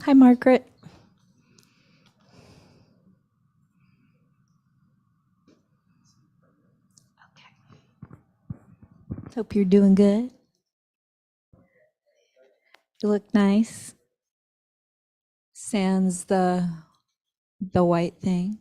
Hi, Margaret. Okay. Hope you're doing good. You look nice. Sans the white thing.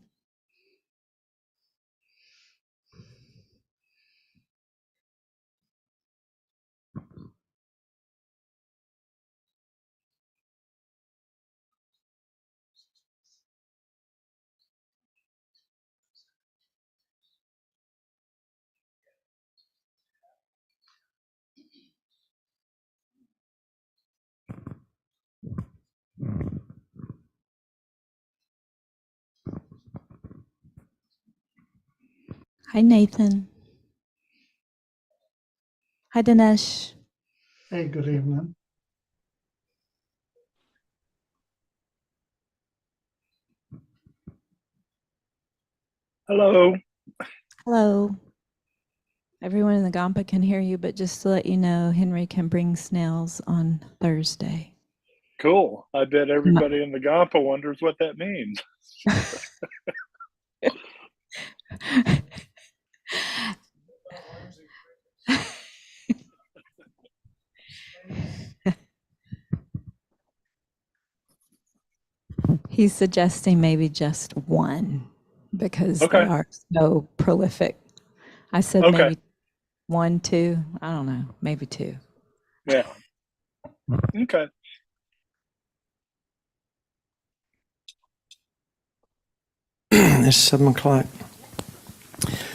Hi, Nathan. Hi, Dinesh. Hey, good evening. Hello. Hello. Everyone in the Kadampa can hear you, but just to let you know, Henry can bring snails on Thursday. Cool. I bet everybody in the Kadampa wonders what that means. He's suggesting maybe just one because Okay. they are so prolific. I said Okay. maybe 1, 2. I don't know. Maybe 2. Yeah. Okay. It's 7 o'clock.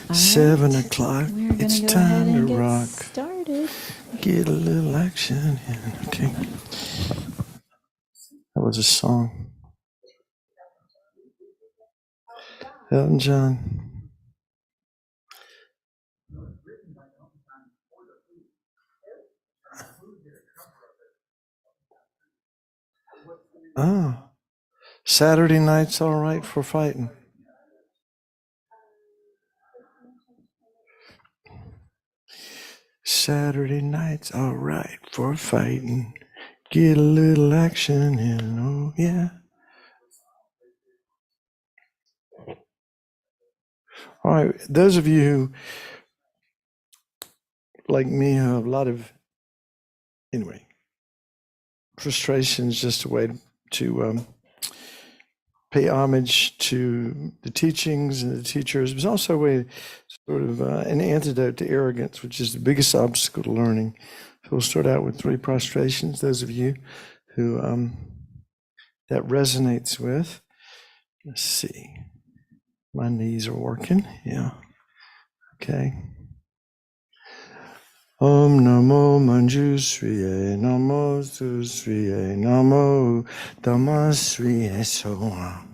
All 7 right. o'clock. We're going It's to go ahead time and to get rock. started. Get a little action in. Okay. That was a song. Elton John. Oh. Saturday night's all right for fighting. Saturday night's all right for fighting. Get a little action in. Oh, yeah. All right. Those of you who, like me, have a lot of, anyway, frustration is just a way to pay homage to the teachings and the teachers. It was also a way, sort of an antidote to arrogance, which is the biggest obstacle to learning. So we'll start out with 3 prostrations. Those of you who that resonates with. Let's see. My knees are working. Yeah. Okay. Om Namo Manjushriye Namo Susriye Namo Damasriye Soha.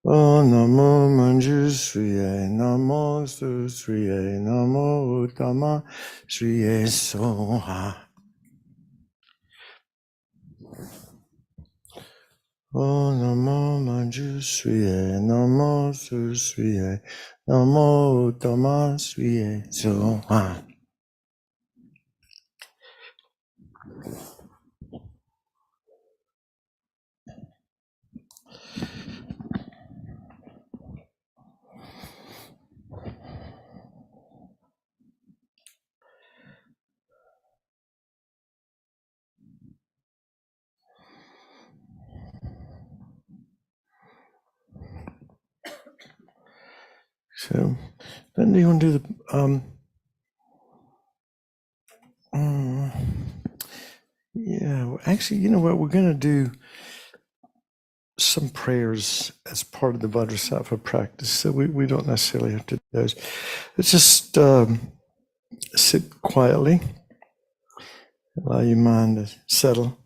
Om Namo Manjushriye Namo Susriye Namo Damasriye Soha. Om Namo Manjushriye Namo Susriye Namo Damasriye Soha. So then you want to do the yeah, well, actually, you know what? We're going to do some prayers as part of the Vajrasattva practice, so we don't necessarily have to do those. Let's just sit quietly, allow your mind to settle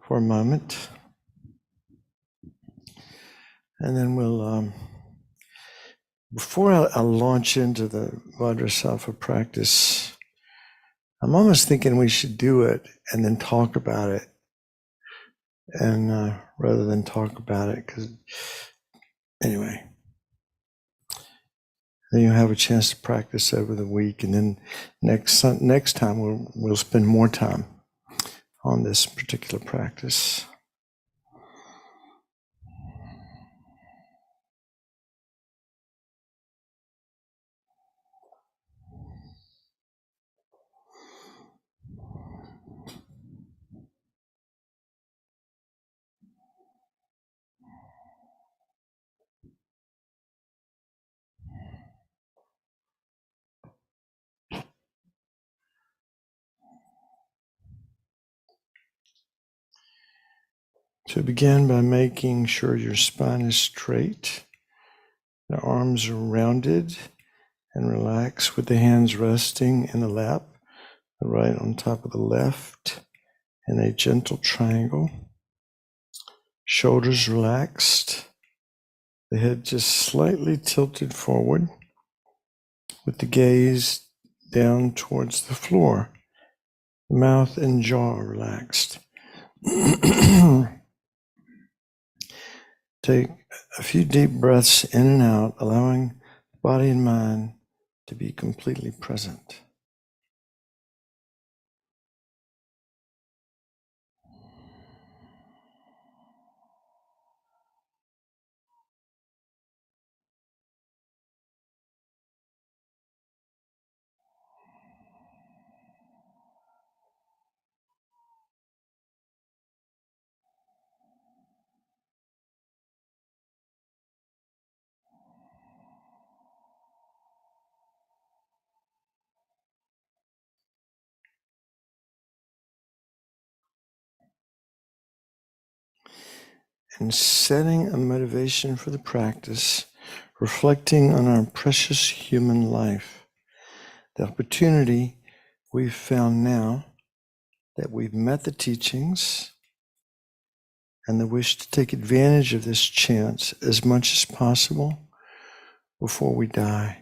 for a moment, and then we'll. Before I launch into the Vajrasattva practice, I'm almost thinking we should do it and then talk about it, and rather than talk about it, because anyway, then you'll have a chance to practice over the week, and then next time we'll spend more time on this particular practice. So begin by making sure your spine is straight, the arms are rounded and relaxed with the hands resting in the lap, the right on top of the left in a gentle triangle. Shoulders relaxed, the head just slightly tilted forward with the gaze down towards the floor, the mouth and jaw relaxed. Take a few deep breaths in and out, allowing body and mind to be completely present. And setting a motivation for the practice, reflecting on our precious human life, the opportunity we've found now that we've met the teachings, and the wish to take advantage of this chance as much as possible before we die.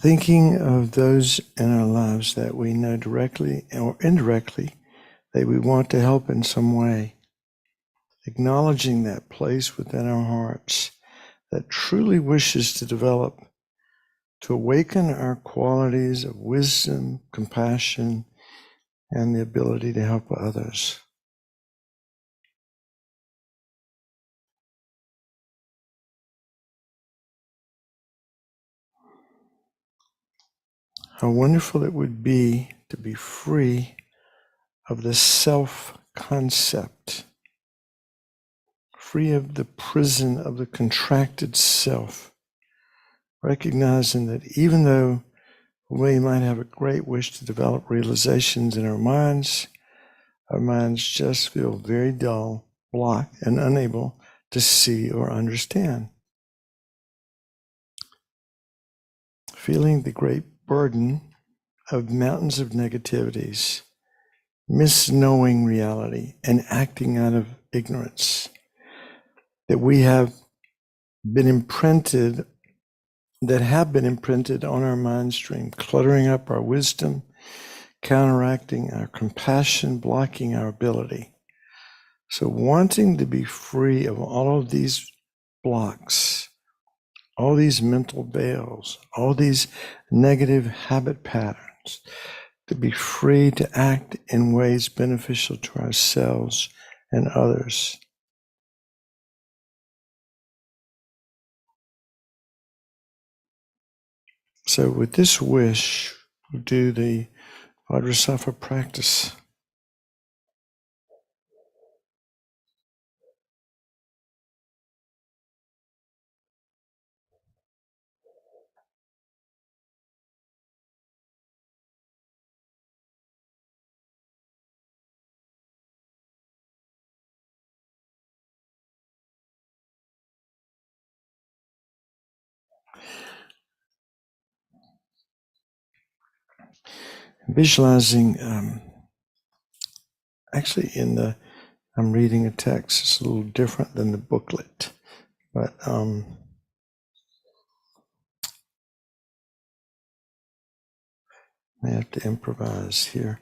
Thinking of those in our lives that we know directly or indirectly that we want to help in some way. Acknowledging that place within our hearts that truly wishes to develop, to awaken our qualities of wisdom, compassion, and the ability to help others. How wonderful it would be to be free of the self-concept, free of the prison of the contracted self, recognizing that even though we might have a great wish to develop realizations in our minds just feel very dull, blocked, and unable to see or understand. Feeling the great burden of mountains of negativities, misknowing reality, and acting out of ignorance, that have been imprinted on our mind stream, cluttering up our wisdom, counteracting our compassion, blocking our ability. So wanting to be free of all of these blocks, all these mental veils, all these negative habit patterns, to be free to act in ways beneficial to ourselves and others. So with this wish, we'll do the Vajrasattva practice. Visualizing, actually I'm reading a text, it's a little different than the booklet, but I have to improvise here.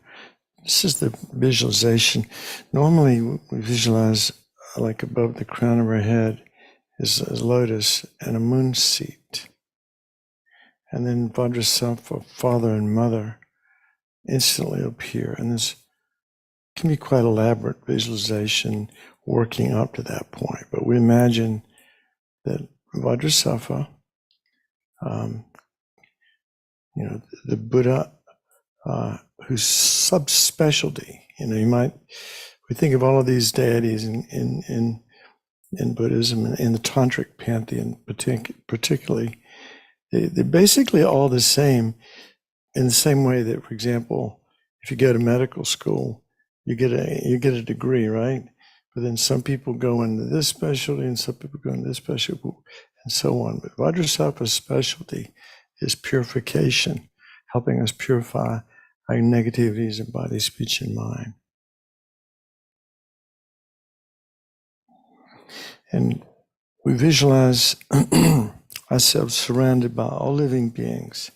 This is the visualization. Normally, we visualize like above the crown of our head is a lotus and a moon seat. And then Vajrasattva, father and mother, instantly appear. And this can be quite elaborate visualization working up to that point. But we imagine that Vajrasattva, the Buddha, whose subspecialty, we think of all of these deities in Buddhism and in the Tantric pantheon, particularly, they're basically all the same, in the same way that, for example, if you go to medical school, you get a degree, right? But then some people go into this specialty and some people go into this specialty and so on. But Vajrasattva's specialty is purification, helping us purify our negativities in body, speech, and mind. And we visualize ourselves surrounded by all living beings,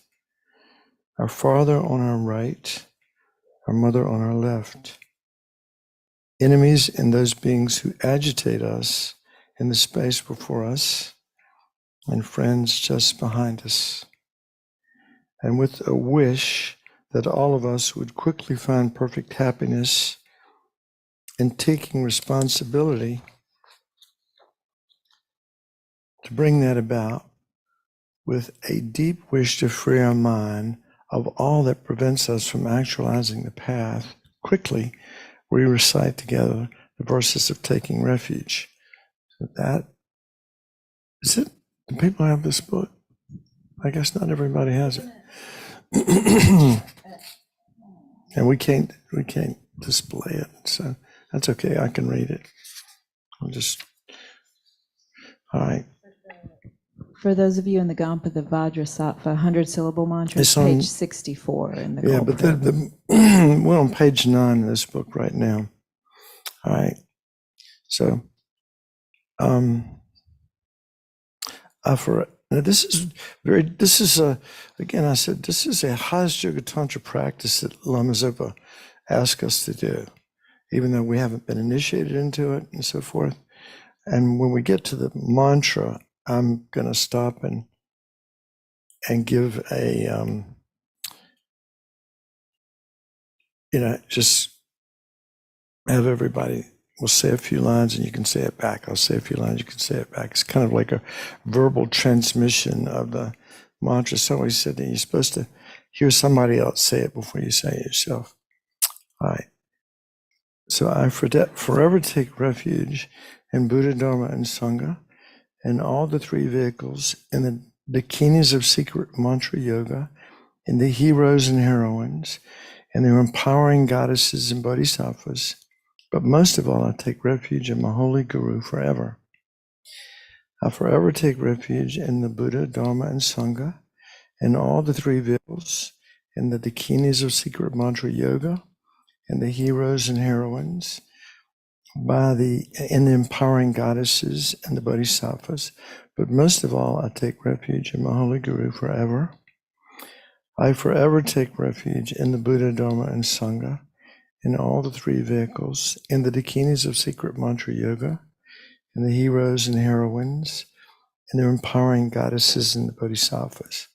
our father on our right, our mother on our left, enemies and those beings who agitate us in the space before us, and friends just behind us. And with a wish that all of us would quickly find perfect happiness and taking responsibility to bring that about, with a deep wish to free our mind of all that prevents us from actualizing the path, quickly we recite together the verses of taking refuge. So that is it. Do people have this book? I guess not everybody has it. And we can't display it, so that's okay. I can read it. All right. For those of you in the Gampa, the Vajrasattva 100-syllable mantra is page 64 in the Yeah, Gold but we're on page 9 of this book right now. All right. So, this is again, I said, this is a highest yoga tantra practice that Lama Zopa asked us to do, even though we haven't been initiated into it and so forth. And when we get to the mantra, I'm going to stop and give a, just have everybody, we'll say a few lines and you can say it back. I'll say a few lines, you can say it back. It's kind of like a verbal transmission of the mantra. Somebody said that you're supposed to hear somebody else say it before you say it yourself. All right. So I forever take refuge in Buddha, Dharma, and Sangha, and all the three vehicles, in the dakinis of secret mantra yoga, in the heroes and heroines, and the empowering goddesses and bodhisattvas. But most of all, I take refuge in my holy Guru forever. I forever take refuge in the Buddha, Dharma, and Sangha, and all the three vehicles, in the dakinis of secret mantra yoga, and the heroes and heroines, in the empowering goddesses and the bodhisattvas. But most of all, I take refuge in my holy Guru forever. I forever take refuge in the Buddha, Dharma, and Sangha, in all the three vehicles, in the dakinis of secret mantra yoga, in the heroes and heroines, and the empowering goddesses and the bodhisattvas.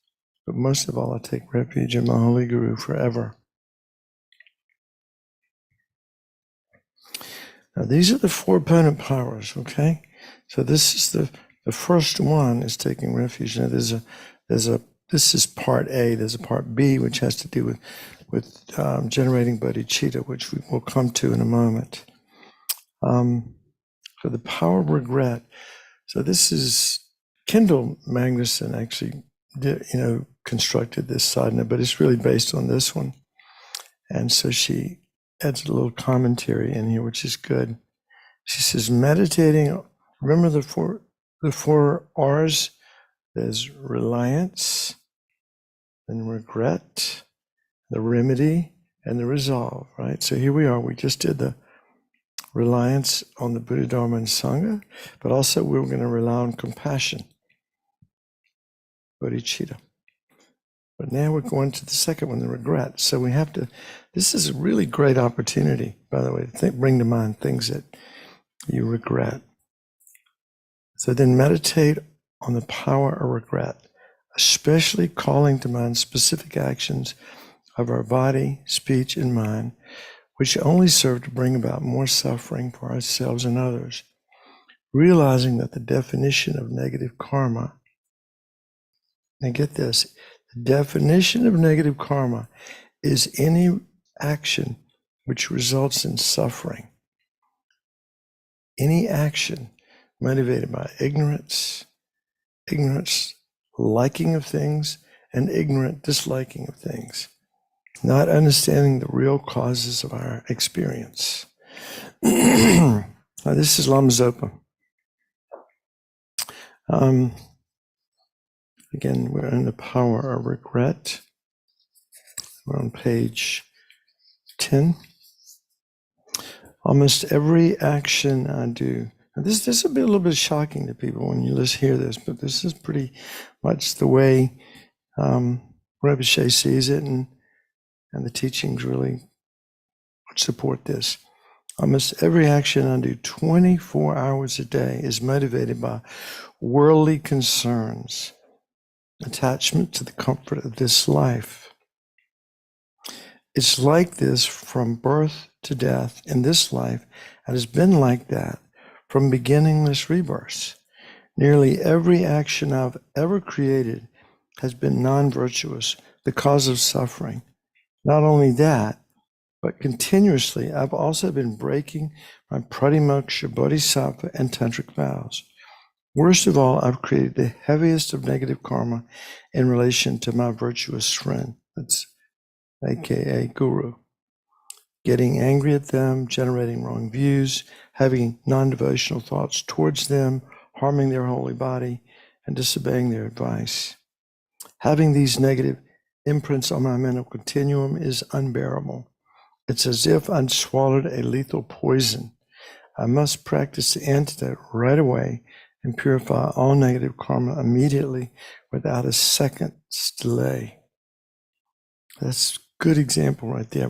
But most of all, I take refuge in my holy Guru forever. Now, these are the 4 opponent powers, okay? So this is the first one is taking refuge. Now, this is part A. There's a part B, which has to do with generating bodhicitta, which we will come to in a moment. So the power of regret. So this is Kendall Magnuson actually constructed this sadhana, but it's really based on this one. And so she adds a little commentary in here, which is good. She says, meditating, remember the four R's? There's reliance, and regret, the remedy, and the resolve, right? So here we are. We just did the reliance on the Buddha, Dharma, and Sangha, but also we're going to rely on compassion, bodhicitta. But now we're going to the second one, the regret. So we have to, this is a really great opportunity, by the way, to bring to mind things that you regret. So then meditate on the power of regret, especially calling to mind specific actions of our body, speech, and mind, which only serve to bring about more suffering for ourselves and others. Realizing that the definition of negative karma, and get this, the definition of negative karma is any action which results in suffering. Any action motivated by ignorance liking of things, and ignorant disliking of things, not understanding the real causes of our experience. Now, this is Lama Zopa. Again, we're in the power of regret. We're on page 10. Almost every action I do. Now this will be a little bit shocking to people when you hear this, but this is pretty much the way Rebbe Shea sees it, and the teachings really support this. Almost every action I do 24 hours a day is motivated by worldly concerns, attachment to the comfort of this life. It's like this from birth to death in this life, and has been like that from beginningless rebirths. Nearly every action I've ever created has been non-virtuous, the cause of suffering. Not only that, but continuously, I've also been breaking my pratimoksha, bodhisattva, and tantric vows. Worst of all, I've created the heaviest of negative karma in relation to my virtuous friend, that's aka guru. Getting angry at them, generating wrong views, having non-devotional thoughts towards them, harming their holy body, and disobeying their advice. Having these negative imprints on my mental continuum is unbearable. It's as if I'd swallowed a lethal poison. I must practice the antidote right away and purify all negative karma immediately without a second's delay. That's a good example right there.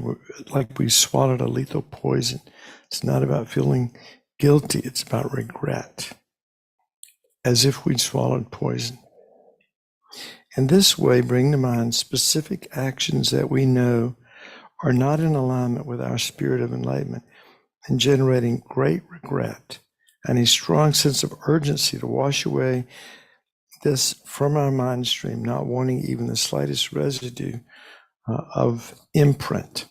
Like we swallowed a lethal poison. It's not about feeling guilty, it's about regret, as if we'd swallowed poison. In this way, bring to mind specific actions that we know are not in alignment with our spirit of enlightenment, and generating great regret and a strong sense of urgency to wash away this from our mind stream, not wanting even the slightest residue of imprint.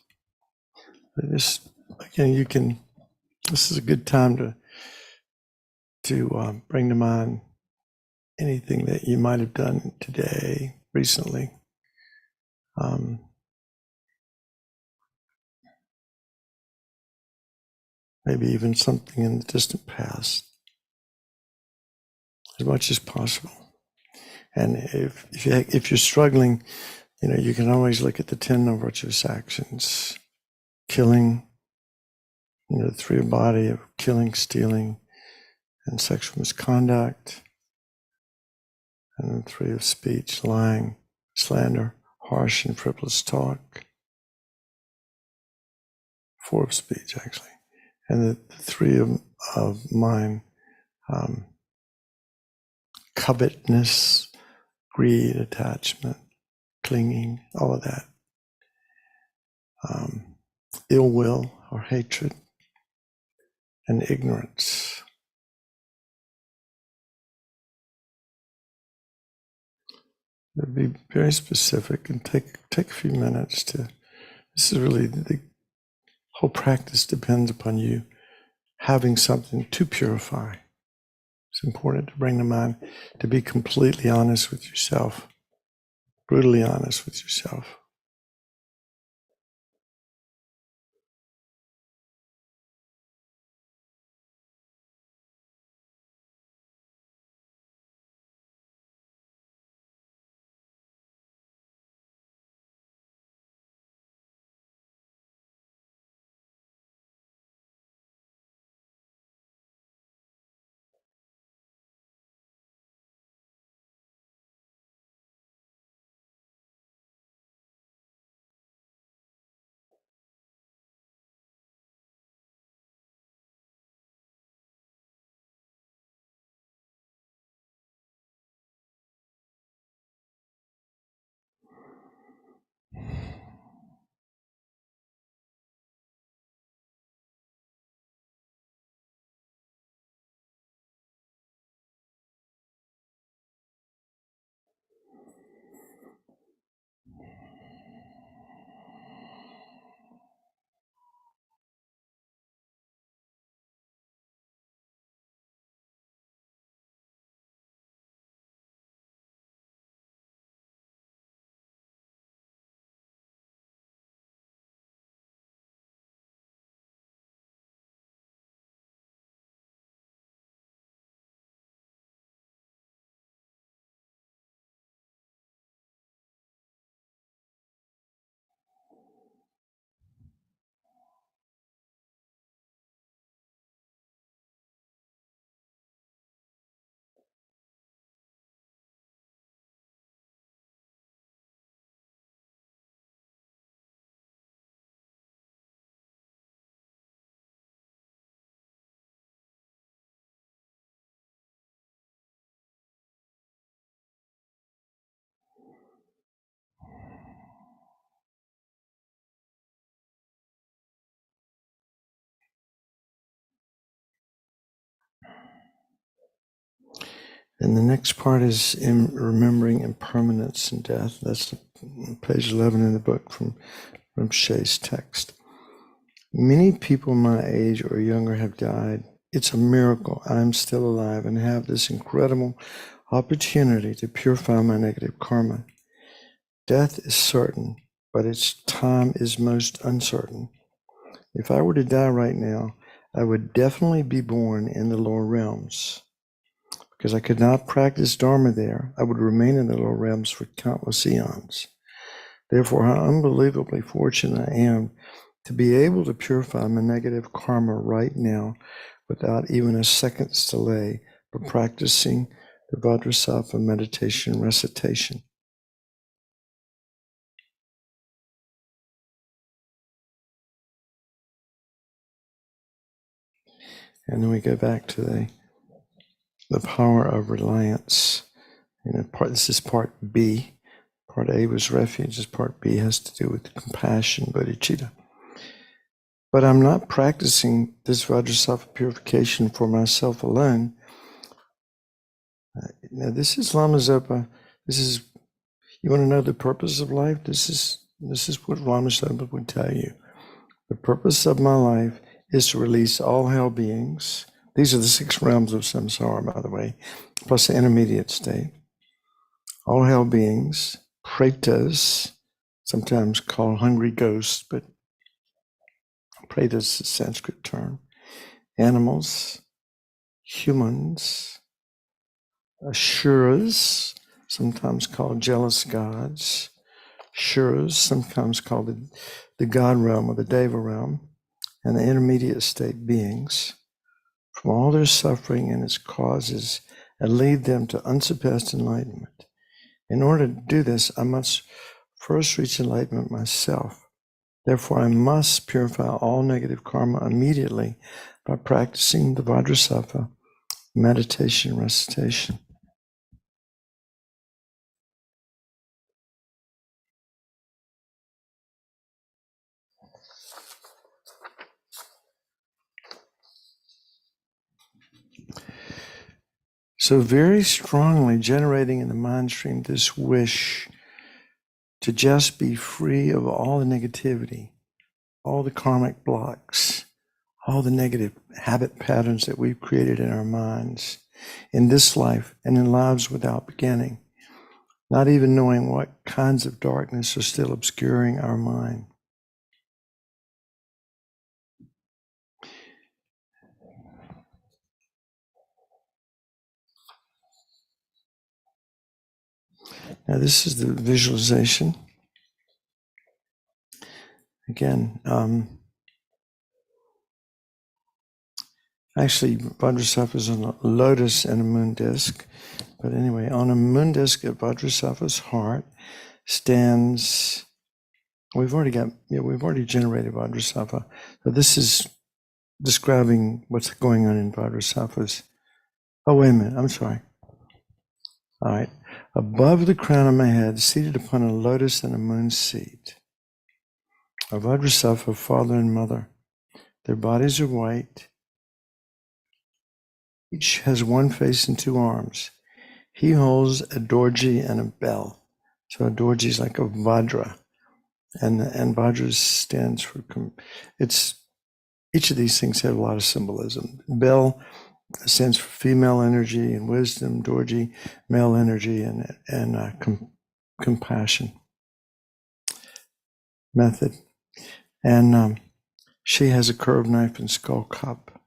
This, again, this is a good time to bring to mind anything that you might have done today, recently. Maybe even something in the distant past, as much as possible. And if you're struggling, you can always look at the 10 non-virtuous actions: killing, the 3 of body of killing, stealing, and sexual misconduct, and the 3 of speech: lying, slander, harsh and frivolous talk. 4 of speech, actually, and the 3 of mind: covetousness, greed, attachment, clinging, all of that. Ill will or hatred, and ignorance. Be very specific and take a few minutes to. This is really the whole practice depends upon you having something to purify. It's important to bring to mind to be completely honest with yourself, brutally honest with yourself. And the next part is in remembering impermanence and death. That's page 11 in the book from Shay's text. Many people my age or younger have died. It's a miracle I'm still alive and have this incredible opportunity to purify my negative karma. Death is certain, but its time is most uncertain. If I were to die right now, I would definitely be born in the lower realms. Because I could not practice Dharma there, I would remain in the lower realms for countless eons. Therefore, how unbelievably fortunate I am to be able to purify my negative karma right now without even a second's delay by practicing the Vajrasattva meditation recitation. And then we go back to the power of reliance. This is part B. Part A was refuge. This part B has to do with compassion, bodhicitta. But I'm not practicing this Vajrasattva purification for myself alone. Now, this is Lama Zopa. You want to know the purpose of life? This is what Lama Zopa would tell you. The purpose of my life is to release all hell beings. These are the 6 realms of samsara, by the way, plus the intermediate state. All hell beings, pretas, sometimes called hungry ghosts, but pretas is a Sanskrit term. Animals, humans, asuras, sometimes called jealous gods, shuras, sometimes called the god realm or the deva realm, and the intermediate state beings, from all their suffering and its causes, and lead them to unsurpassed enlightenment. In order to do this, I must first reach enlightenment myself. Therefore, I must purify all negative karma immediately by practicing the Vajrasattva meditation recitation. So very strongly generating in the mind stream this wish to just be free of all the negativity, all the karmic blocks, all the negative habit patterns that we've created in our minds in this life and in lives without beginning, not even knowing what kinds of darkness are still obscuring our mind. Now, this is the visualization. Again, actually, Vajrasattva is on a lotus and a moon disk. But anyway, on a moon disk at Vajrasattva's heart stands. We've already generated Vajrasattva. So this is describing what's going on in Vajrasattva's. Oh, wait a minute. I'm sorry. All right. Above the crown of my head, seated upon a lotus and a moon seat, are Vajrasattva, father and mother. Their bodies are white. Each has one face and 2 arms. He holds a dorji and a bell. So a dorji is like a vajra, and vajra stands for. Each of these things have a lot of symbolism. Bell stands for female energy and wisdom. Dorji, male energy and compassion. Method, and she has a curved knife and skull cup.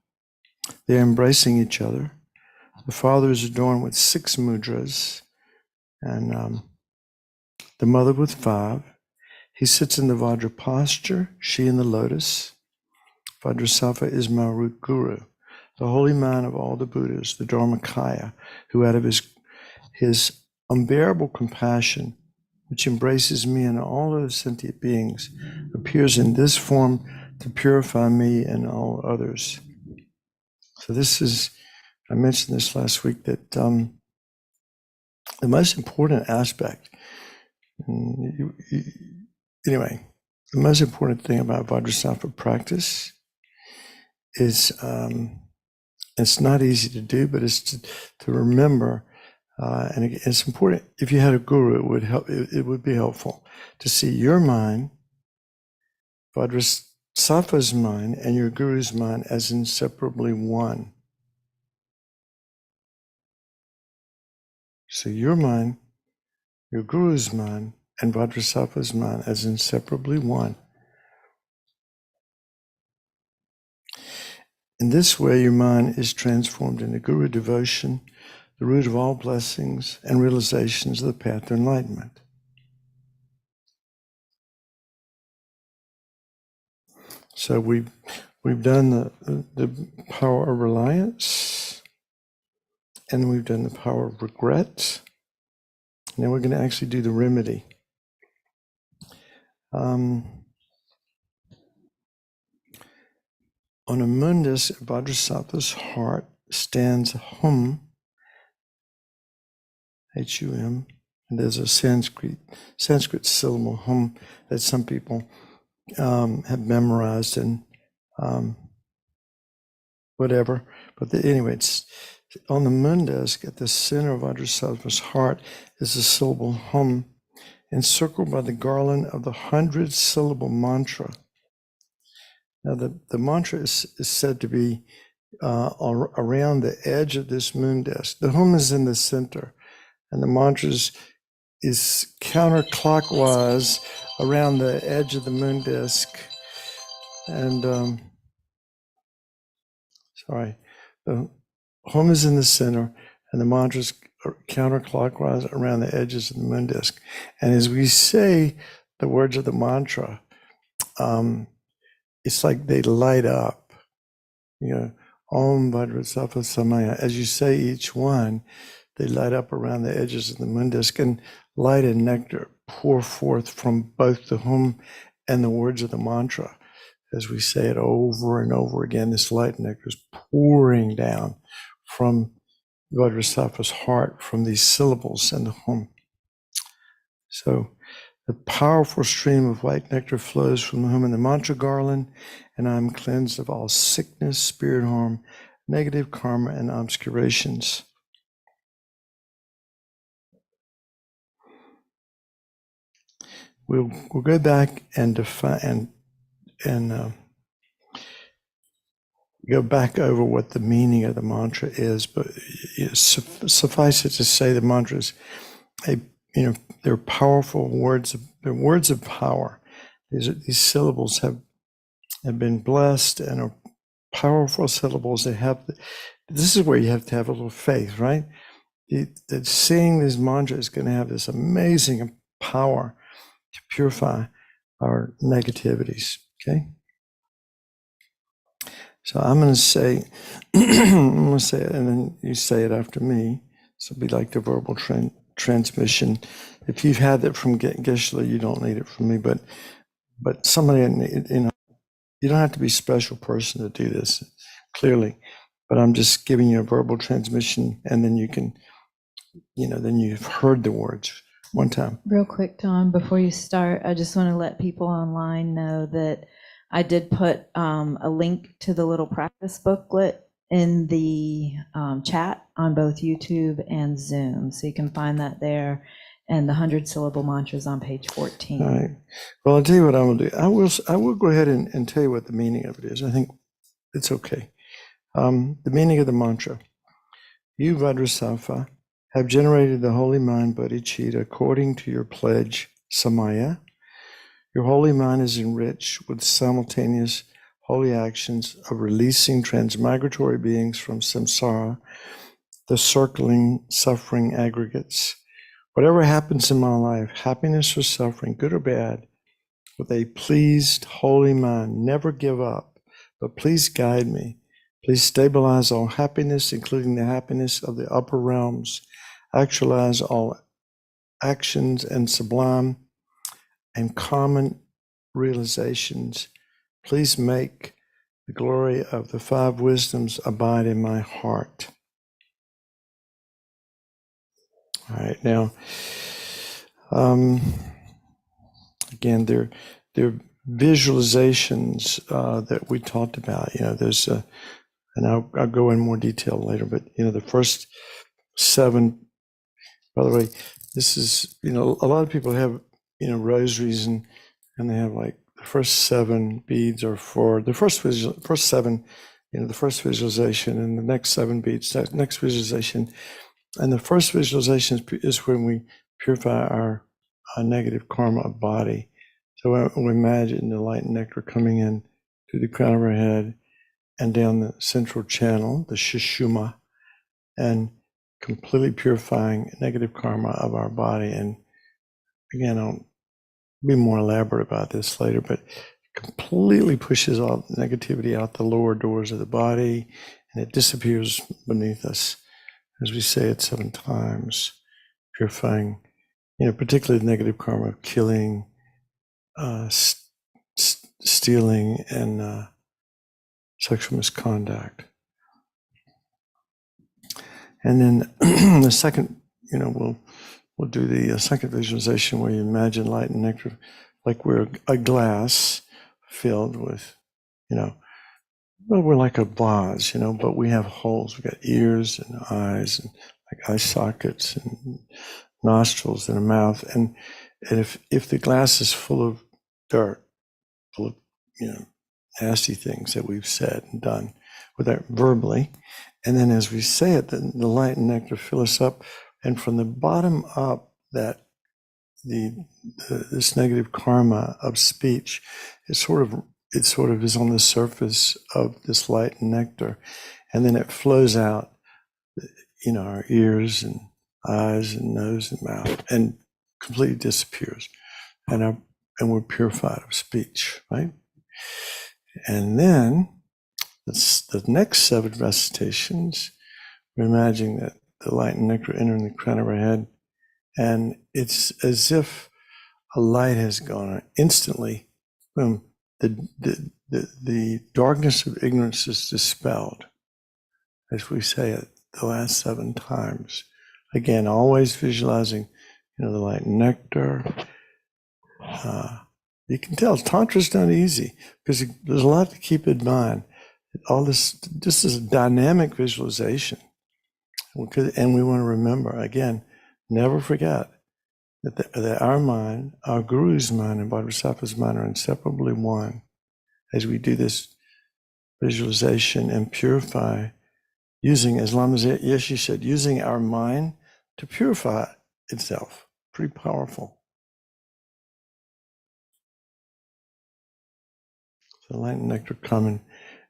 They're embracing each other. The father is adorned with 6 mudras, and the mother with 5. He sits in the Vajra posture, she in the lotus. Vajrasattva is my root guru, the holy man of all the Buddhas, the Dharmakaya, who out of his unbearable compassion, which embraces me and all other sentient beings, appears in this form to purify me and all others. So this is, I mentioned this last week, that the most important aspect, anyway, the most important thing about Vajrasattva practice is, it's not easy to do, but it's to remember And it's important, if you had a guru, it would help. It would be helpful to see your mind, Vajrasattva's mind, and your guru's mind as inseparably one. So your mind, your guru's mind, and Vajrasattva's mind as inseparably one. In this way, your mind is transformed into guru devotion, the root of all blessings and realizations of the path to enlightenment. So we've done the power of reliance, and we've done the power of regret. Now we're going to actually do the remedy. On a mundus, Vajrasattva's heart stands hum, H-U-M, and there's a Sanskrit syllable, hum, that some people have memorized and whatever. But anyway, it's on the mundus, at the center of Vajrasattva's heart is the syllable hum, encircled by the garland of the 100-syllable mantra. Now, the mantra is said to be around the edge of this moon disk. The hum is in the center, and the mantra is counterclockwise around the edge of the moon disk. And the hum is in the center, and the mantra is counterclockwise around the edges of the moon disk. And as we say the words of the mantra, it's like they light up, Om Vajrasattva Samaya. As you say each one, they light up around the edges of the moon disk, and light and nectar pour forth from both the hum and the words of the mantra. As we say it over and over again, this light and nectar is pouring down from Vajrasattva's heart, from these syllables and the hum. So the powerful stream of white nectar flows from the hum and the mantra garland, and I am cleansed of all sickness, spirit harm, negative karma, and obscurations. We'll go back and define and go back over what the meaning of the mantra is, but suffice it to say, the mantras, they're powerful words. They're words of power. These syllables have been blessed and are powerful syllables. This is where you have to have a little faith, right? That saying this mantra is going to have this amazing power to purify our negativities. Okay. So I'm going to say, it, and then you say it after me. So it'll be like the verbal transmission. If you've had that from Geshe-la, you don't need it from me. But somebody, you don't have to be a special person to do this, clearly. But I'm just giving you a verbal transmission, and then you can, then you've heard the words one time. Real quick, Tom, before you start, I just want to let people online know that I did put a link to the little practice booklet in the chat on both YouTube and Zoom. So you can find that there, and the 100-syllable mantras on page 14. All right. Well, I'll tell you what I will do. I will go ahead and tell you what the meaning of it is. I think it's okay. The meaning of the mantra. You, Vajrasattva, have generated the holy mind bodhicitta according to your pledge, Samaya. Your holy mind is enriched with simultaneous holy actions of releasing transmigratory beings from samsara, the circling, suffering aggregates. Whatever happens in my life, happiness or suffering, good or bad, with a pleased, holy mind, never give up, but please guide me. Please stabilize all happiness, including the happiness of the upper realms. Actualize all actions and sublime and common realizations. Please make the glory of the five wisdoms abide in my heart. All right, now, again, there are visualizations that we talked about. There's and I'll go in more detail later, but the first 7 By the way, this is, a lot of people have, rosaries and they have like the first 7 beads are for the first 7, the first visualization, and the next 7 beads, that next visualization. And the first visualization is when we purify our negative karma of body. So we imagine the light and nectar coming in through the crown of our head and down the central channel, the Shishuma, and completely purifying negative karma of our body. And again, I'll be more elaborate about this later, but completely pushes all negativity out the lower doors of the body, and it disappears beneath us, as we say it 7 times, purifying, particularly negative karma of killing, stealing, and sexual misconduct. And then the second, we'll do the second visualization where you imagine light and nectar like we're a glass filled with, well, we're like a vase, but we have holes. We got ears and eyes and like eye sockets and nostrils and a mouth. And if the glass is full of dirt, full of, nasty things that we've said and done with our verbally, and then as we say it, the light and nectar fill us up, and from the bottom up, that this negative karma of speech is sort of is on the surface of this light and nectar, and then it flows out, our ears and eyes and nose and mouth, and completely disappears, and we're purified of speech, right? And then the next 7 recitations, we're imagining that the light and nectar entering the crown of our head, and it's as if a light has gone on. Instantly, boom, the darkness of ignorance is dispelled, as we say it the last 7 times. Again, always visualizing, the light and nectar. You can tell Tantra's not easy because there's a lot to keep in mind. All this is a dynamic visualization. And we want to remember, again, never forget that our mind, our Guru's mind, and Bodhisattva's mind are inseparably one as we do this visualization and purify, using, as Lama Yeshe said, using our mind to purify itself. Pretty powerful. So light and nectar coming,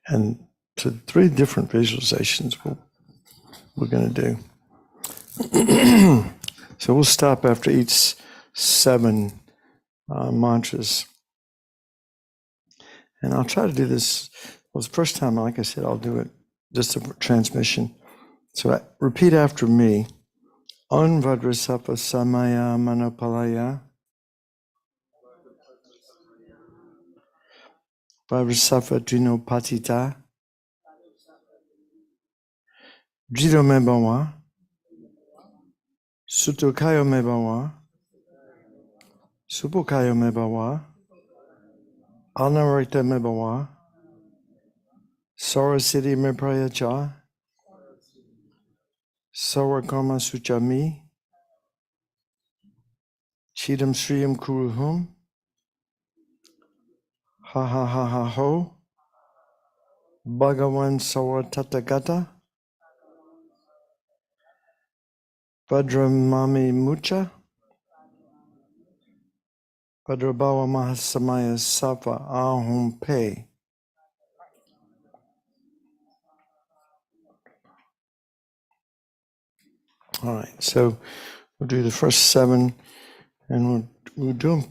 and to 3 different visualizations we're going to do. So we'll stop after each 7 mantras. And I'll try to do this. Well, the first time, like I said, I'll do it just a transmission. So repeat after me. On Vajrasattva Samaya Manopalaya. Vajrasattva Drinopatita. Jiro Mebawa. Sutokayo Mebawa. Supokayo Mebawa. Anarita Mebawa. Sarasiti Meprayacha. Sarakama Suchami. Chidam Sriyam Kuruhum. Ha ha ha ha ho. Bhagavan Sawatathagata. Vajramami Mucha. Vajrabhava Mahasamaya Sattva Ahum Pe. All right, so we'll do the first 7, and we'll do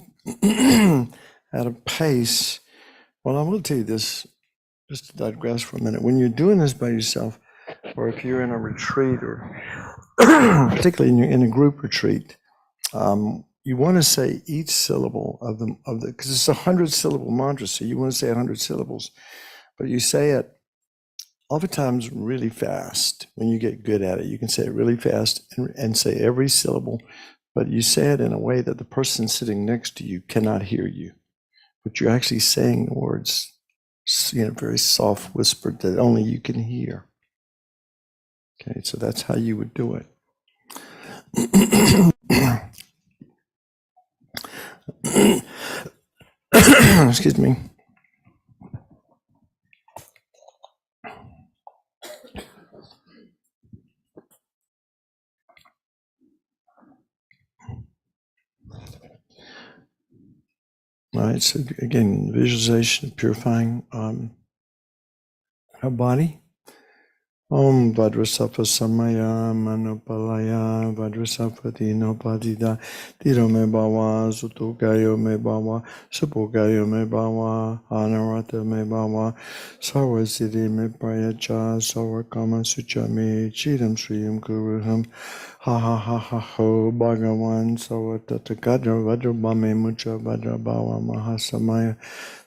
them at a pace. Well, I will tell you this, just to digress for a minute. When you're doing this by yourself, or if you're in a retreat, or particularly in a group retreat, you want to say each syllable of the because it's a 100-syllable mantra, so you want to say 100 syllables, but you say it oftentimes really fast. When you get good at it, you can say it really fast and say every syllable, but you say it in a way that the person sitting next to you cannot hear you, but you're actually saying the words, very soft whispered that only you can hear. Okay, so that's how you would do it. Excuse me. All right, so again, visualization of purifying our body. Om Vajrasattva Samaya Manopalaya Vajrasattva no Padida Tiro me bawa Sutukayo me bawa Supokayo me bawa Anarata me bawa Sarvasiddhi me prayacha Sarvakama Suchami Chidam Sriyam Kuruham Ha ha ha ha ho Bhagavan Sarvatatakadra Vajrabhame Mucha Vajrabawa Mahasamaya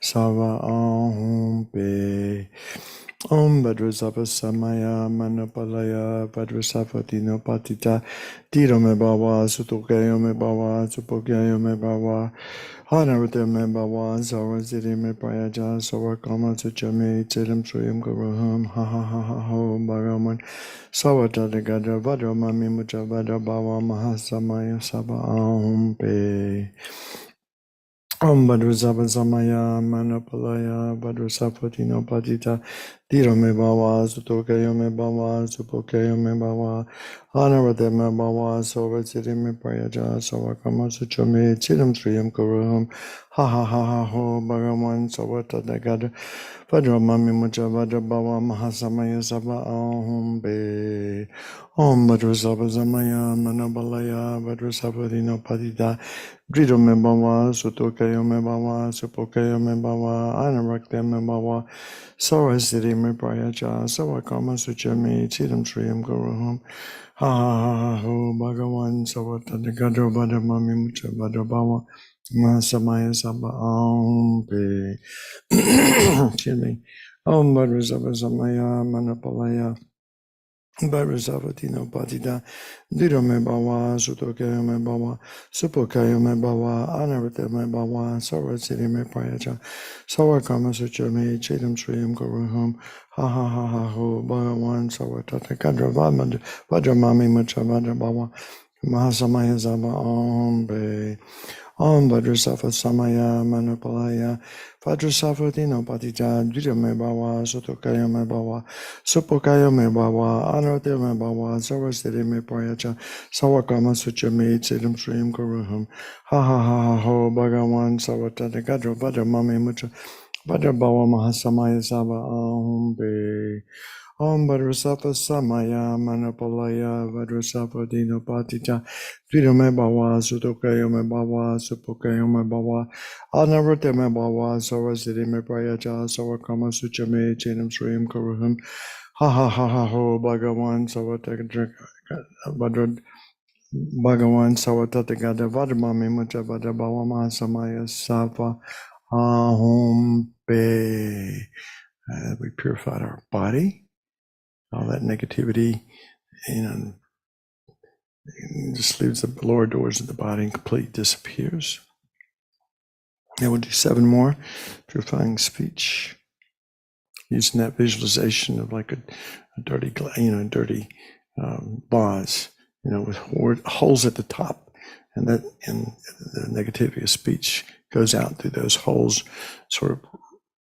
Sava Ahum Pe Om Vajrasattva Samaya Manapalaya Vajrasattva no Patita Tiro me bawa Sutokayo me bawa Supokayo me bawa Hanarata me bawa Sarvasiddhi me prayaja Sarvakama Suchame Chidam Sriyam Guruham Ha ha ha ha ho Bhagavan Savatata Gadra Vajramami Mucha Vajrabawa Mahasamaya Sava Ahum Pe Om Vajrasattva Samaya Manapalaya Vajrasattva no Patita Tiro me bawa Sutokayo me bawa Supokayo me bawa Anarata me bawa Sarvasiddhi me prayaja Sarvakama Suchame Chidam Sriyam Kuruham Ha ha ha ha ho Bhagavan Savatata Gadra Vajramami Mucha Vajrabawa Mahasamaya Sava Ahum Be Om Vajrasattva Samaya Manapalaya Vajrasattva no Patita Drido me bawa, Sutokayo me bawa, Supokayo me bawa, Anarakta me bawa, Sarvasiddhi me prayacha, Sarvakama Suchame, Chidam Sriyam Guruham, Ha ha ha ha ho, Bhagavan, Savatata Gadra Vajramami Mucha Vajrabawa, Mahasamaya Saba Om Pe. Excuse me. Om Vajrasattva Samaya Manapalaya. Vajrasattva no Patita, Diro me bawa, Sutokayo me bawa, Supokayo me bawa, Anarata me bawa, Sarvasiddhi me prayacha, Sarvakama Suchame, Chidam Sriyam Guruham, Ha ha ha ha ho, Bhagavan Savatata Kadra Vajramami Mucha Vajrabawa, Mahasamaya Zava Om Be. Om Vajrasattva Samaya Manapalaya Vajrasattva no Patita Dvita me bawa Sutokayo me bawa Supokayo me bawa Anarata me bawa Sarvasiddhi me prayacha Sarvakama Suchame Chidam Sriyam Guruham Ha ha ha ha ho Bhagavan Savatata Gadra Vajramami Mucha Vajrabawa Mahasamaya Sava Ahum Be Om Vajrasattva Samaya Manapalaya Vajrasattva no Patita Dvita me bawa Sutokayo me bawa Supokayo me bawa Anarata me bawa Sarvasiddhi me prayacha Sarvakama Suchame Chidam Sriyam Kuruham Ha ha ha ha ho Bhagavan Savatata Bhagavan Savatata Gada Vajramami Mucha Vajrabawa Mahasamaya Sava Ahum Pe. We purified our body. All that negativity, just leaves the lower doors of the body and completely disappears. And we'll do 7 more, purifying speech, using that visualization of like a dirty, dirty vase, with holes at the top, and the negativity of speech goes out through those holes, sort of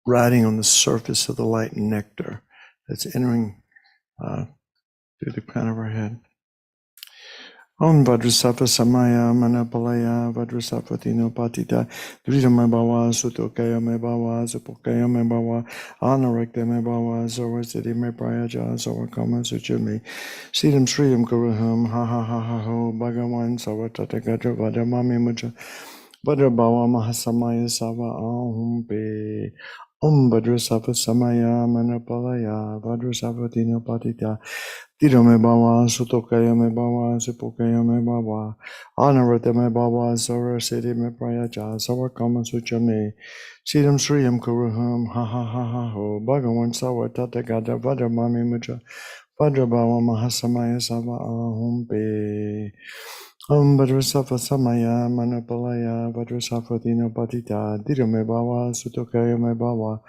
riding on the surface of the light and nectar that's entering through the crown of our head. Om Vajrasattva Samaya Manapalaya Vajrasattva no Patita Dvita me bawa Sutokayo me bawa Supokayo me bawa Anarakta me bawa Sarvasiddhi me prayaja Sarvakama Suchame Chidam Sriyam Guruham Ha ha ha ha ho Bhagavan Savatata Gadra Vajramami Mucha Vajrabawa Mahasamaya Sava Ahum Pe Om Vajrasattva Samaya Manapalaya Vajrasattva no Patita Tiro me bawa, Sutokayo me bawa, Supokayo me bawa, Anarata me bawa, Sarvasiddhi me prayacha, Sarvakama Suchame, Chidam Sriyam Kuruham, Ha ha ha ha ho, Bhagavan Savatata Gada Vajramami Mucha Bhadrabhava Mahasamaya Sava Ahum Pe Om Bhadrasafa Samaya Manapalaya Bhadrasafa Dino Patita Dirame Bhava Sutokaya Me Bhava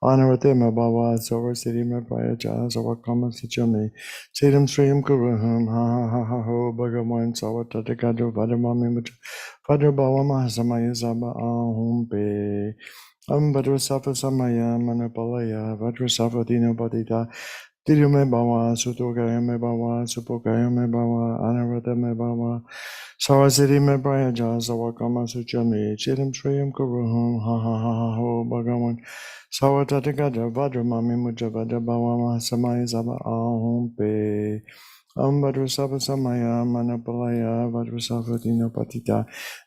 Anarate Me Bhava Sova Siddhi Me Prayaja Sava Kama Sichame Siddham Sriyam Kuruham Ha Ha Ha Ho Bhagavan Sava Tatakadra Vadamami Mucha Bhadrabhava Mahasamaya Sava Ahum Pe Om Bhadrasafa Samaya Manapalaya Bhadrasafa Dino Patita Diyo me bawa, sutokaya me bawa, supokaya me bawa, anarata me bawa, sarasiri me prayaja, sawakama suchami, chitam shriyam kuruhum, ha ha ha ha ho, bhagavan, sawatatikada, vajramami muja vajra bawa, mahasamaya saba ahum pe, Vajrasava samaya, manapalaya, vajrasava dino patita,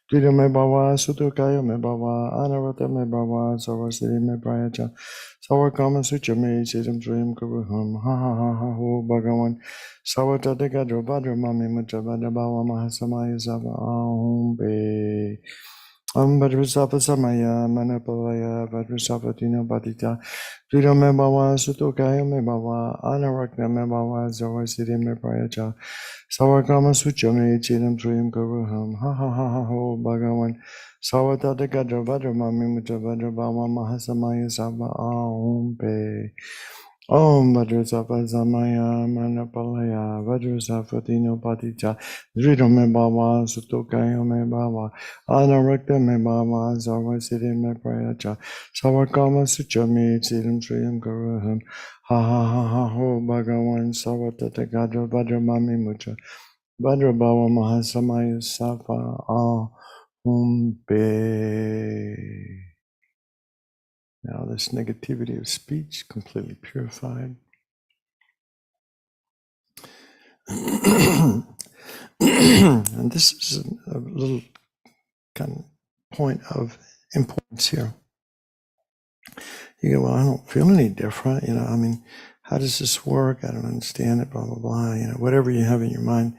Diyo me bawa, sutokaya me bawa, anarata me bawa, sarasiri me prayaja, Sawakama Suchame Siddham Sriyam Kuruham Ha Ha Ha Ha Ho Bhagavan Sawatata Gadra Bhadra Mami Mucha Bhadra Bhava Mahasamaya Sava Ahum Be Bhadra Samaya Manapalaya Bhadra Sava Dino Bhatita Dvira Me Bhava Sutokaya Me Bhava Anarakna Me Bhava Zava Siddhi Me Prayacha Sawakama Suchame Siddham Sriyam Kuruham Ha Ha Ha Ha Ho Bhagavan Sawatata Gadra Bhadra Mami Mucha Bhadra Bhava Mahasamaya Sava Ahum Pe Om Vajrasapa Samaya Manapalaya Vajrasapa Dino Paticha Dhritam Me Bhava Sutokaya Me Bhava Anarakta Me Bhava Sarva Siddhi Me Prayacha Savakama Suchami Siddham Sriyam Kuruham Ha Ha Ha Ha Ho Bhagavan Savatata Gadra Vajramami Mucha Bhadra Bhava Mahasamaya Sapa Ahum Pe. Now this negativity of speech completely purified. And this is a little kind of point of importance here. You go, well, I don't feel any different. I mean, how does this work? I don't understand it, blah, blah, blah. Whatever you have in your mind,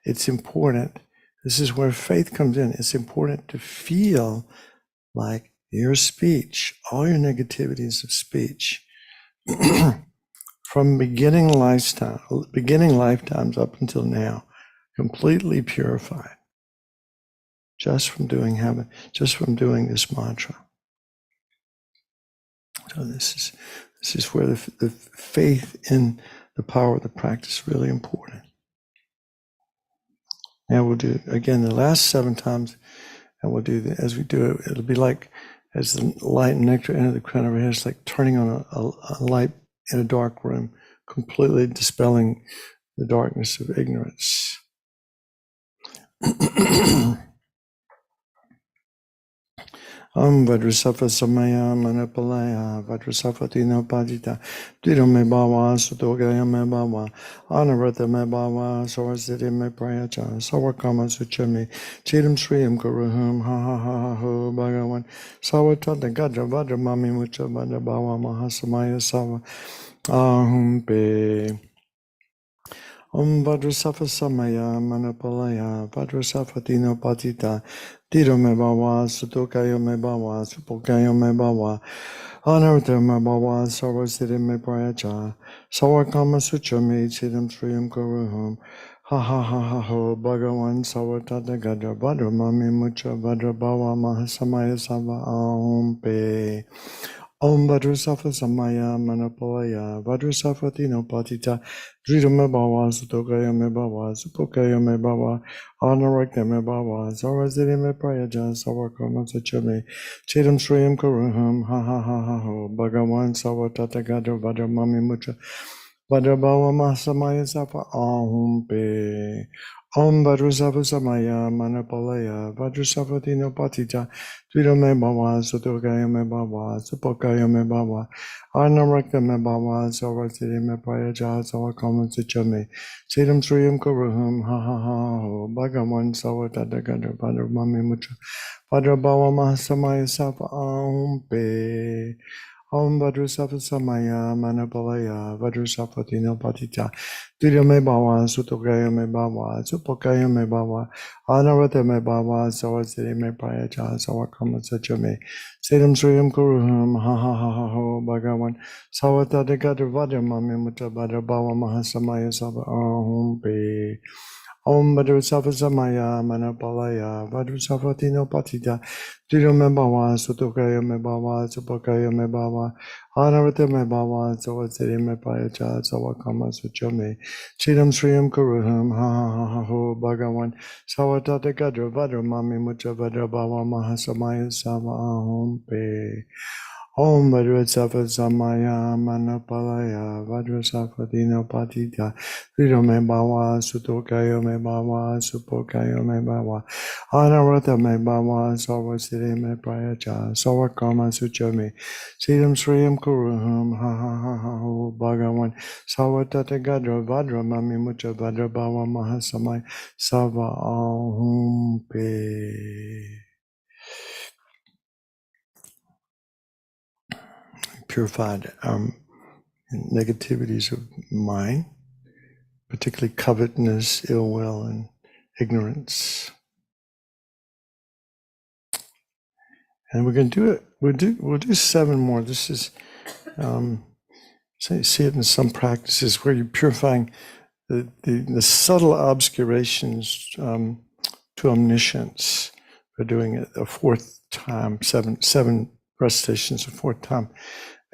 it's important. This is where faith comes in. It's important to feel like your speech, all your negativities of speech, from beginning lifetimes up until now, completely purified, just from doing this mantra. So this is where the faith in the power of the practice is really important. Now we'll do again the last 7 times, and we'll do as we do it. It'll be like as the light and nectar enter the crown of our head. It's like turning on a light in a dark room, completely dispelling the darkness of ignorance. Vajrasafa Samaya Manapalaya Vajrasafa Dino Padita Dito Me Bhava Sutogaya Me Bhava Anarata Me Bhava Sarasiti Me Prayacha Sawakama Suchami Chidam Sriyam Kuruhum Ha Ha Ha Ha Ho Bhagavan Sawatata Gadra Vajra Mami Mucha Vajra Bhava Mahasamaya Sava Ahum Pe Vajrasafa Samaya Manapalaya Vajrasafa Dino Patita Dito Me Bhava Sutokaya Me Bhava Supokaya Me Bhava Anarata Me Bhava Sarvasiddhi Me Prayacha Sawakama Suchami Chidam Sriyam Kuruhum Ha Ha Ha Ha Ho Bhagavan Savatata Gadra Vajra Mami Mucha Vajra Bhava Mahasamaya Sava Ahum Pe Om Vajrasafa Samaya Manapalaya Vajrasafa Dino Patita Drita Me Bhava Sutokaya Me Bhava Supokaya Me Bhava Anarakta Me Bhava Sarvasiddhi Me Prayaja Savakama Sachame Chidam Sriyam Kuruham Ha Ha Ha Ha Ho Bhagavan Savatata Gadra Vajra Mami Mucha Vajra Bhava Mahasamaya Sapa Ahum Pe Om Vajrasafa Samaya Manapalaya Vajrasafa Dino Patita Drita Me Bhava Sutokaya Me Bhava Supokaya Me Bhava Anarakta Me Bhava Sarvasiddhi Me Prayaja Savakama Sachame Chidam Sriyam Kuruham Ha Ha Ha Ho Bhagavan Savatata Gadra Vajra Mami Mucha Vajra Bhava Mahasamaya Sapa Ahum Pe Om Vajrasattva Samaya Manapalaya Vajrasattva Patita Dudya Me Bhava Sutokaya Me Bhava Supakaya Me Bhava Anarata Me Bhava Sawasiri Me Prayacha Sawakama Sacha Me Sedam Sriyam Kuruham Ha Ha Ha Ha Ho Bhagavan Sawata Dekata Vajramami Mutta Vajra Bhava Mahasamaya Sava Ahum Pe Om Vajrasattva Samaya Manapalaya Vajrasattva Patita Dudya Me Bhava Sutokaya Me Bhava Supakaya Me Bhava Anarata Me Bhava Sawasiri Me Prayacha Sawakama Sacha Me Chidam Sriyam Kuruham Ha Ha Ha Ha Ho Bhagavan Sawatata Gadra Vadra Mami Mucha Vadra Bhava Mahasamaya Sava Ahom Pe Om Vajrasattva Samaya Manapalaya Vajrasattva Patita Dudya Me Bhava Sutokaya Me Bhava Supokaya Me Bhava Anarata Me Bhava Sawasiri Me Prayacha Sawakama Sacha Me Chidam Sriyam Kuruham Ha Ha Ha Ha Ho Bhagavan Sawatata Gadra Vadra Mami Mucha Vadra Bhava Mahasamaya Sava Ahum Pe. Purified negativities of mind, particularly covetousness, ill will, and ignorance. And we're going to do it. We'll do 7 more. This is see it in some practices where you're purifying the subtle obscurations to omniscience. We're doing it a 4th time, seven recitations a 4th time.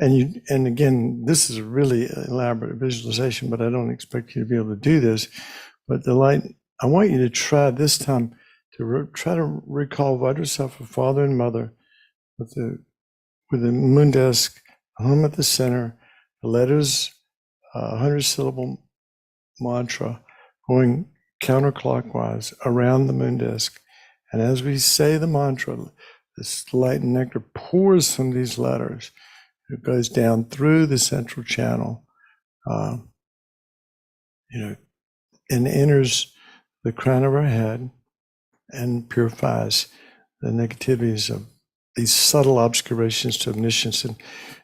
And again, this is a really elaborate visualization, but I don't expect you to be able to do this. But the light, I want you to try this time to try to recall Vajrasattva, father and mother, with the moon disk, hum at the center, the letters, 100-syllable mantra going counterclockwise around the moon disk. And as we say the mantra, this light and nectar pours from these letters. It goes down through the central channel, and enters the crown of our head and purifies the negativities of these subtle obscurations to omniscience.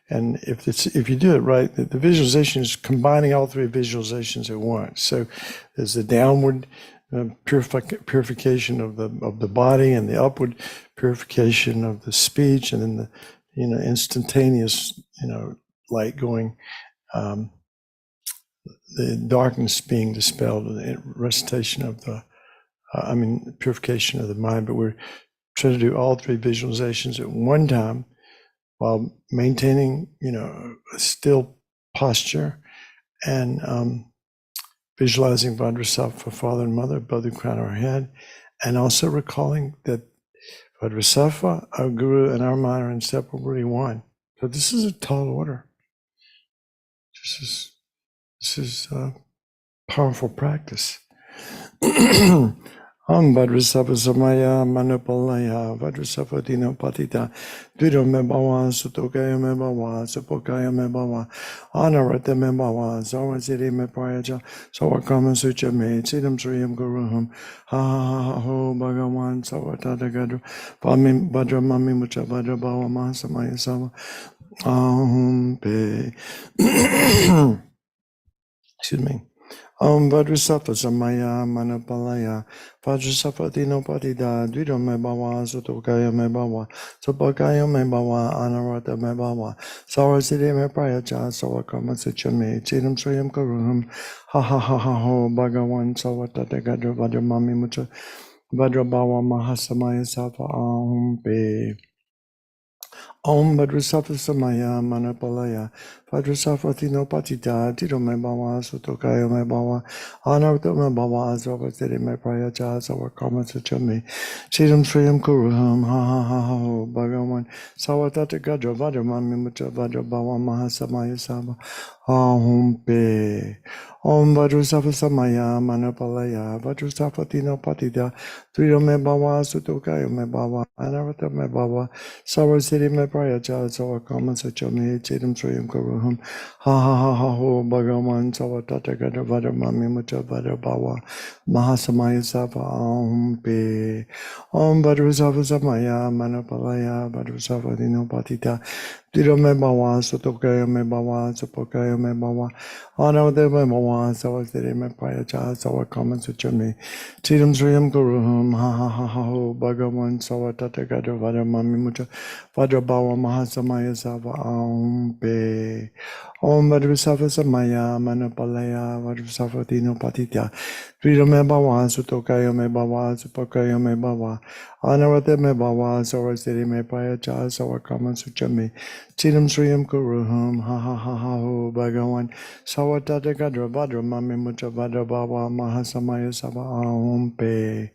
And if you do it right, the visualization is combining all 3 visualizations at once. So there's the downward purification of the body, and the upward purification of the speech, and then the instantaneous, light going, the darkness being dispelled, the recitation of purification of the mind. But we're trying to do all 3 visualizations at one time while maintaining, a still posture and visualizing Vajrasattva, father and mother, above the crown of our head, and also recalling that Vajrasattva, our guru, and our mind are inseparably one. So this is a tall order. This is a powerful practice. Om Vajrasattva Samaya Manupalaya Vajrasattva Dino Patita Dvido Me Bhava Sutokaya Me Bhava Supokaya Me Bhava Anarata Me Bhava Sawasiri Me Prayacha Sawakama Sucha Me Chidam Sriyam Guruham Ha Ha Ha Ho Bhagavan Sawatata Gadra Vajra Mami Mucha Vajra Bhava Mahasamaya Sava Ahum Pe. Excuse me. Om Vajrasattva Samaya Manapalaya Vajrasattva Dino Patida Dvido Me Bhava Sutokaya Me Bhava Supakaya Me Bhava Anarata Me Bhava Sawasiri Me Prayacha Sawakama Sacha Me Chidam Sriyam Karuham Ha Ha Ha Ha Ho Bhagavan Sawatata Gadra Vajra Mami Mucha Vajra Bhava Mahasamaya Sava Ahum Pe. Om Vajrasattva Samaya Manapalaya Vajrasattva Dino Patita Dvido Me Bhava Sutokaya Me Bhava Anarata Me Bhava Sawasiri Me Prayacha Sawakama Sacha Me Chidam Sriyam Kuruham Ha Ha Ha Ha Ho Bhagavan Sawatata Gadra Vajra Mami Mucha Vajra Bhava Mahasamaya Sava Ahum Pe. Om Vajrasattva Samaya Manapalaya Vajrasattva Dino Patita Dvido Me Bhava Sutokaya Me Bhava Anarata Me Bhava Sawasiri Me Prayacha Sawakama Sacha Me Chidam Sriyam Karuham Ha Ha Ha Ha Ho Bhagavan Sawatata Gadra Vajra Mami Mucha Vajra Bhava Mahasamaya Sava Ahum Pe. Om Vajrasattva Samaya Manapalaya Vajrasattva Dino Patita Tiro me bawa, sotokayo me bawa, sopokayo me bawa, ana de me bawa, sawasiri me payacha, sawakama suchami, tiram sriyam guruhum, ha ho, bhagavan, sawatatagada vadamami mucha, vadrabhava mahasamaya sava pe, om vadrisafa samaya, manapalaya, vadrisafa dino patitya, tiro me bawa, sotokayo me bawa, sopokayo me bawa, anavate me bawa, sawasiri me payacha, sawakama suchami, Chiram Sriyam Kuruhum, ha ho, Bhagavan, Sawatata Gadra Vadra Mami Mucha Vadra Bhava Mahasamaya Sava Om Pe.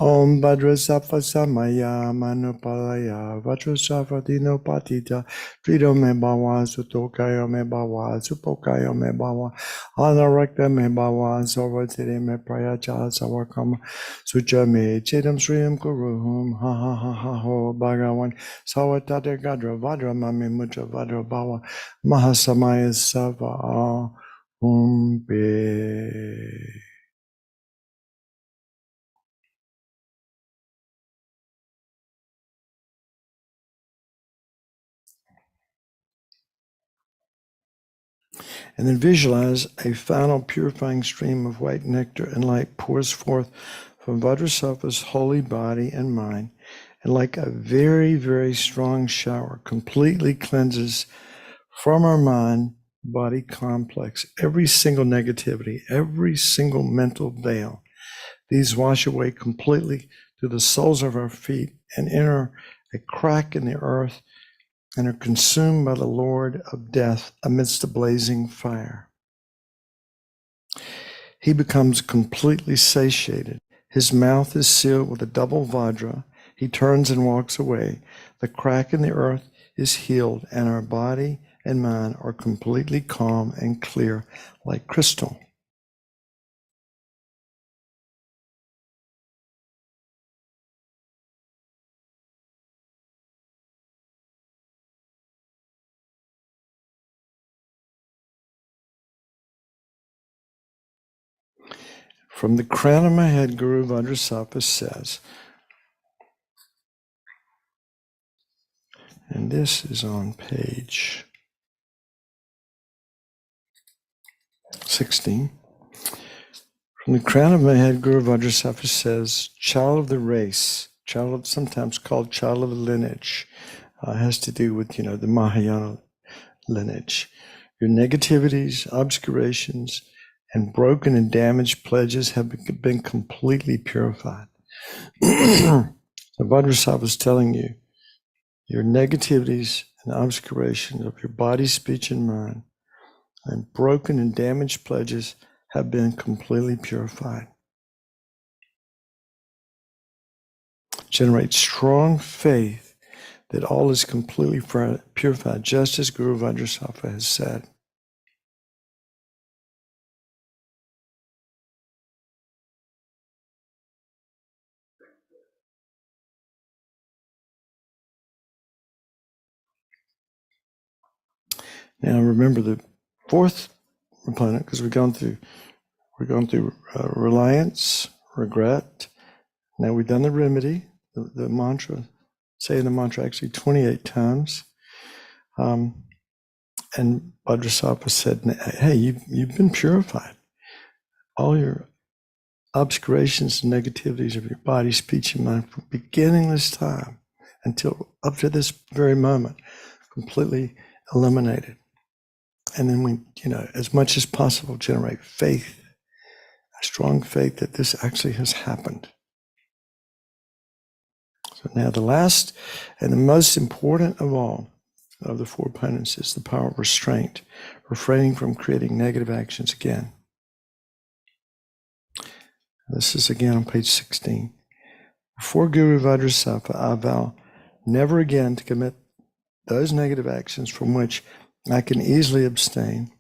Om Bhadra Safa Samaya Manupalaya Vajra Safa Dino Patita Trido Me Bhava Sutokayo Me Bhava Supokayo Me Bhava Anarakta Me Bhava Savatiri Me Prayacha Savakama Sucha Me Chidam Sriyam Kuruhum ha ho Bhagavan Sawatata Gadra Vadra Mami Mucha Vadra Bhava Mahasamaya Sava Om Pe. And then visualize a final purifying stream of white nectar and light pours forth from Vajrasattva's holy body and mind, and like a very, very strong shower, completely cleanses from our mind body complex every single negativity, every single mental veil. These wash away completely to the soles of our feet and enter a crack in the earth and are consumed by the Lord of death amidst the blazing fire. He becomes completely satiated. His mouth is sealed with a double vajra. He turns and walks away. The crack in the earth is healed, and our body and mind are completely calm and clear like crystal. From the crown of my head, Guru Vajrasattva says, and this is on page 16. From the crown of my head, Guru Vajrasattva says, child of the race, sometimes called child of the lineage, has to do with, the Mahayana lineage. Your negativities, obscurations, and broken and damaged pledges have been completely purified. So Vajrasattva is telling you, your negativities and obscurations of your body, speech, and mind, and broken and damaged pledges have been completely purified. Generate strong faith that all is completely purified, just as Guru Vajrasattva has said. Now remember the fourth component, because we're going through reliance, regret. Now we've done the remedy, the mantra, saying the mantra actually 28 times. And Vajrasattva said, hey, you've been purified. All your obscurations and negativities of your body, speech, and mind from beginning this time until up to this very moment, completely eliminated. And then we, as much as possible, generate faith, a strong faith that this actually has happened. So now the last and the most important of all of the four opponents is the power of restraint, refraining from creating negative actions again. This is again on page 16. Before Guru Vajrasattva, I vow never again to commit those negative actions from which I can easily abstain,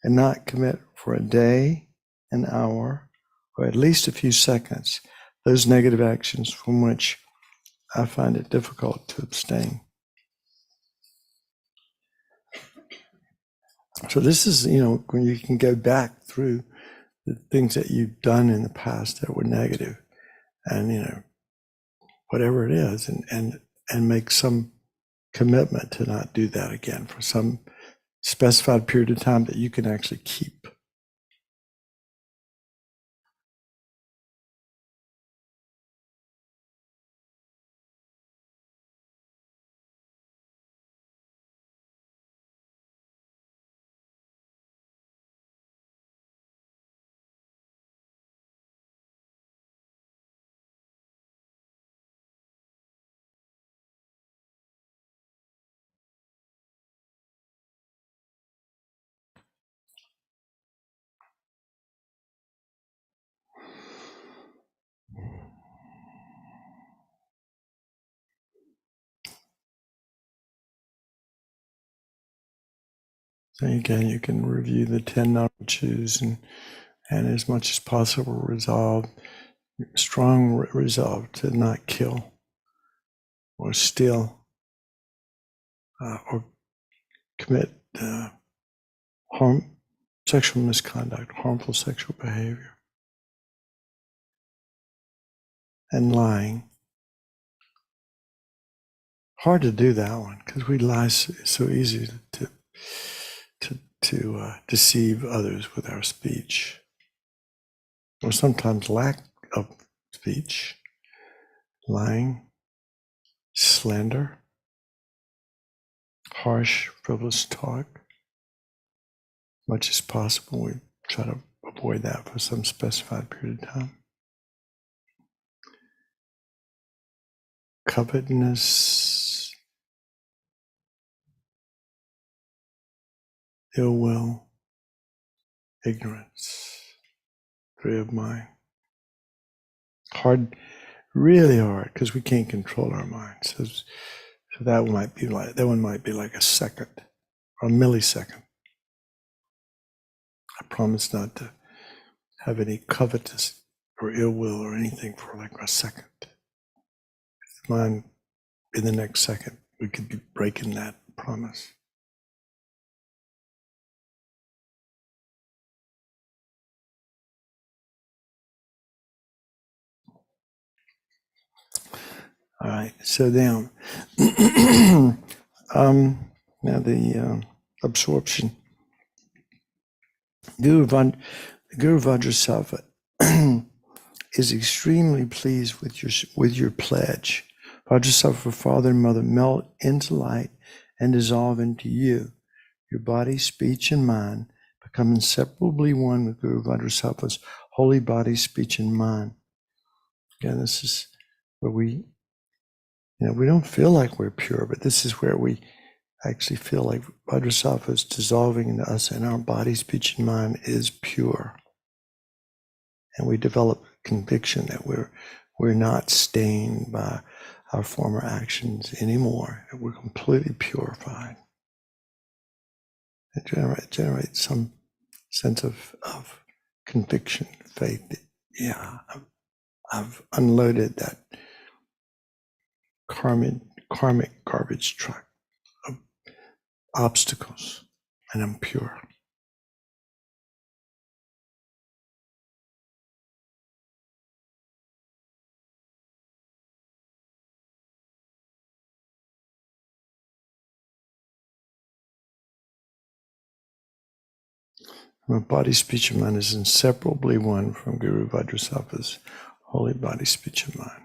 and not commit for a day, an hour, or at least a few seconds those negative actions from which I find it difficult to abstain. So this is, when you can go back through the things that you've done in the past that were negative, and whatever it is, and make some commitment to not do that again for some specified period of time that you can actually keep. So again, you can review the 10 non-choose and as much as possible resolve, strong resolve to not kill or steal or commit sexual misconduct, harmful sexual behavior, and lying. Hard to do that one because we lie so easy to deceive others with our speech, or sometimes lack of speech, lying, slander, harsh, frivolous talk. Much as possible, we try to avoid that for some specified period of time. Covetousness, ill will, ignorance, 3 of mind. Hard, really hard, because we can't control our minds. So that one might be like a second or a millisecond. I promise not to have any covetous or ill will or anything for like a second. Mind, in the next second, we could be breaking that promise. All right, so now, now the absorption. Guru Vajrasattva is extremely pleased with your pledge. Vajrasattva, father and mother, melt into light and dissolve into you. Your body, speech, and mind become inseparably one with Guru Vajrasattva's holy body, speech, and mind. Again, this is where we don't feel like we're pure, but this is where we actually feel like Vajrasattva is dissolving into us and our body, speech, and mind is pure. And we develop conviction that we're not stained by our former actions anymore, that we're completely purified. It generates some sense of conviction, faith that, yeah, I've unloaded that karmic garbage truck of obstacles, and I'm pure. My body, speech, and mind is inseparably one from Guru Vajrasattva's holy body, speech, and mind.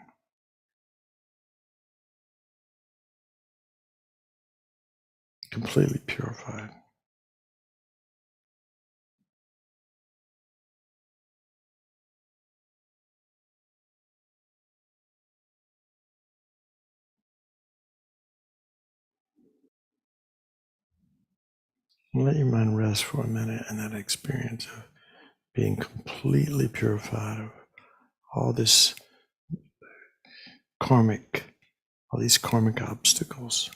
Completely purified. Let your mind rest for a minute in that experience of being completely purified of all this all these karmic obstacles.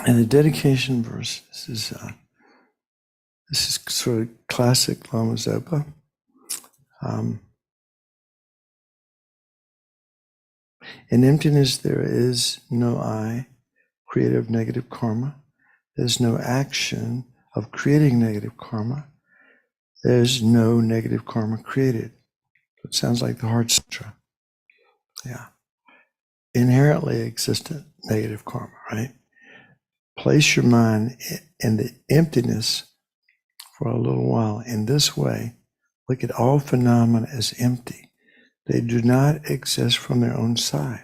And the dedication verse, this is sort of classic Lama Zopa. In emptiness there is no I, creator of negative karma. There's no action of creating negative karma. There's no negative karma created. It sounds like the Heart Sutra. Yeah. Inherently existent negative karma, right? Place your mind in the emptiness for a little while. In this way, look at all phenomena as empty. They do not exist from their own side.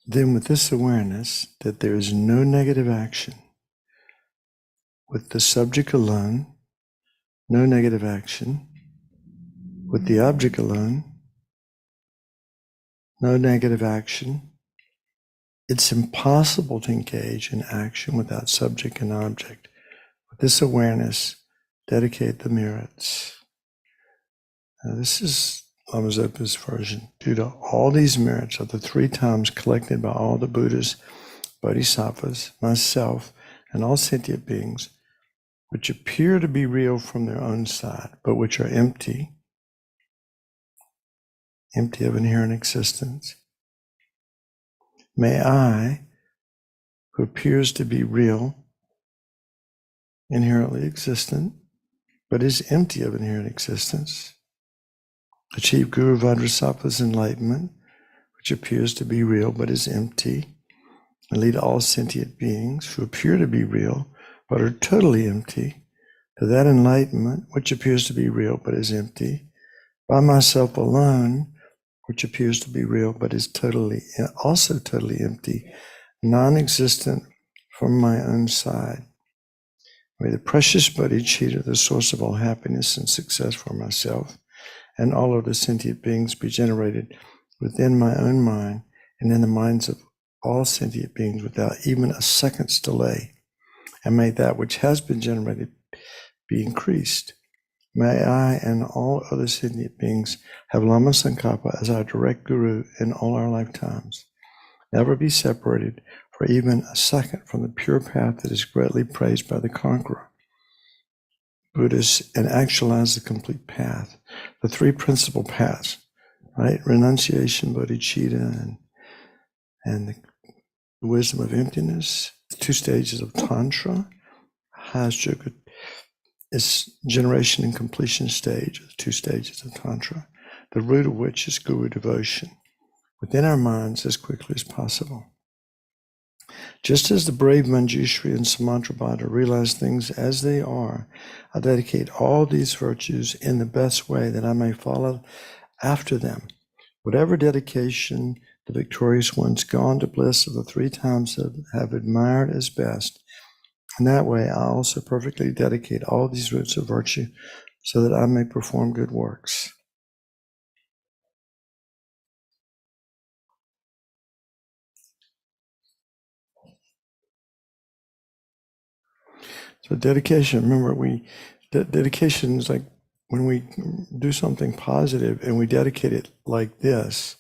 Then with this awareness that there is no negative action, with the subject alone, no negative action, with the object alone, no negative action, it's impossible to engage in action without subject and object. With this awareness, dedicate the merits. Now, this is Lama Zopa's version. Due to all these merits of the 3 times collected by all the Buddhas, Bodhisattvas, myself, and all sentient beings, which appear to be real from their own side, but which are empty, empty of inherent existence. May I, who appears to be real, inherently existent, but is empty of inherent existence, achieve Guru Vajrasattva's enlightenment, which appears to be real but is empty, and lead all sentient beings who appear to be real but are totally empty to that enlightenment, which appears to be real but is empty, by myself alone, which appears to be real but is also totally empty, non-existent from my own side. May the precious bodhicitta, the source of all happiness and success for myself and all of the sentient beings, be generated within my own mind and in the minds of all sentient beings without even a second's delay. And may that which has been generated be increased. May I and all other sentient beings have Lama Tsongkhapa as our direct guru in all our lifetimes. Never be separated for even a second from the pure path that is greatly praised by the conqueror, Buddhists, and actualize the complete path. The 3 principal paths, right? Renunciation, bodhicitta, and the wisdom of emptiness. The 2 stages of Tantra, highest yoga is generation and completion stage, the 2 stages of Tantra, the root of which is Guru devotion, within our minds as quickly as possible. Just as the brave Manjushri and Samantrabhadra realize things as they are, I dedicate all these virtues in the best way that I may follow after them. Whatever dedication the victorious ones gone to bliss of the 3 times have admired as best, in that way I also perfectly dedicate all these roots of virtue so that I may perform good works. So dedication, remember, dedication is like when we do something positive and we dedicate it like this,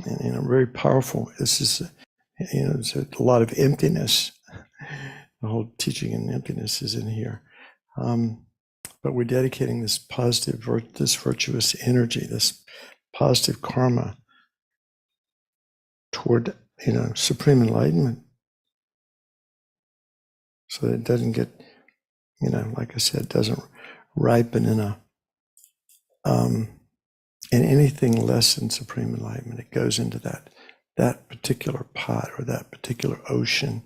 and very powerful. This is, there's a lot of emptiness. The whole teaching in emptiness is in here. But we're dedicating this positive, this virtuous energy, this positive karma toward, supreme enlightenment, so that it doesn't get, like I said, doesn't ripen in anything less than supreme enlightenment. It goes into that particular pot or that particular ocean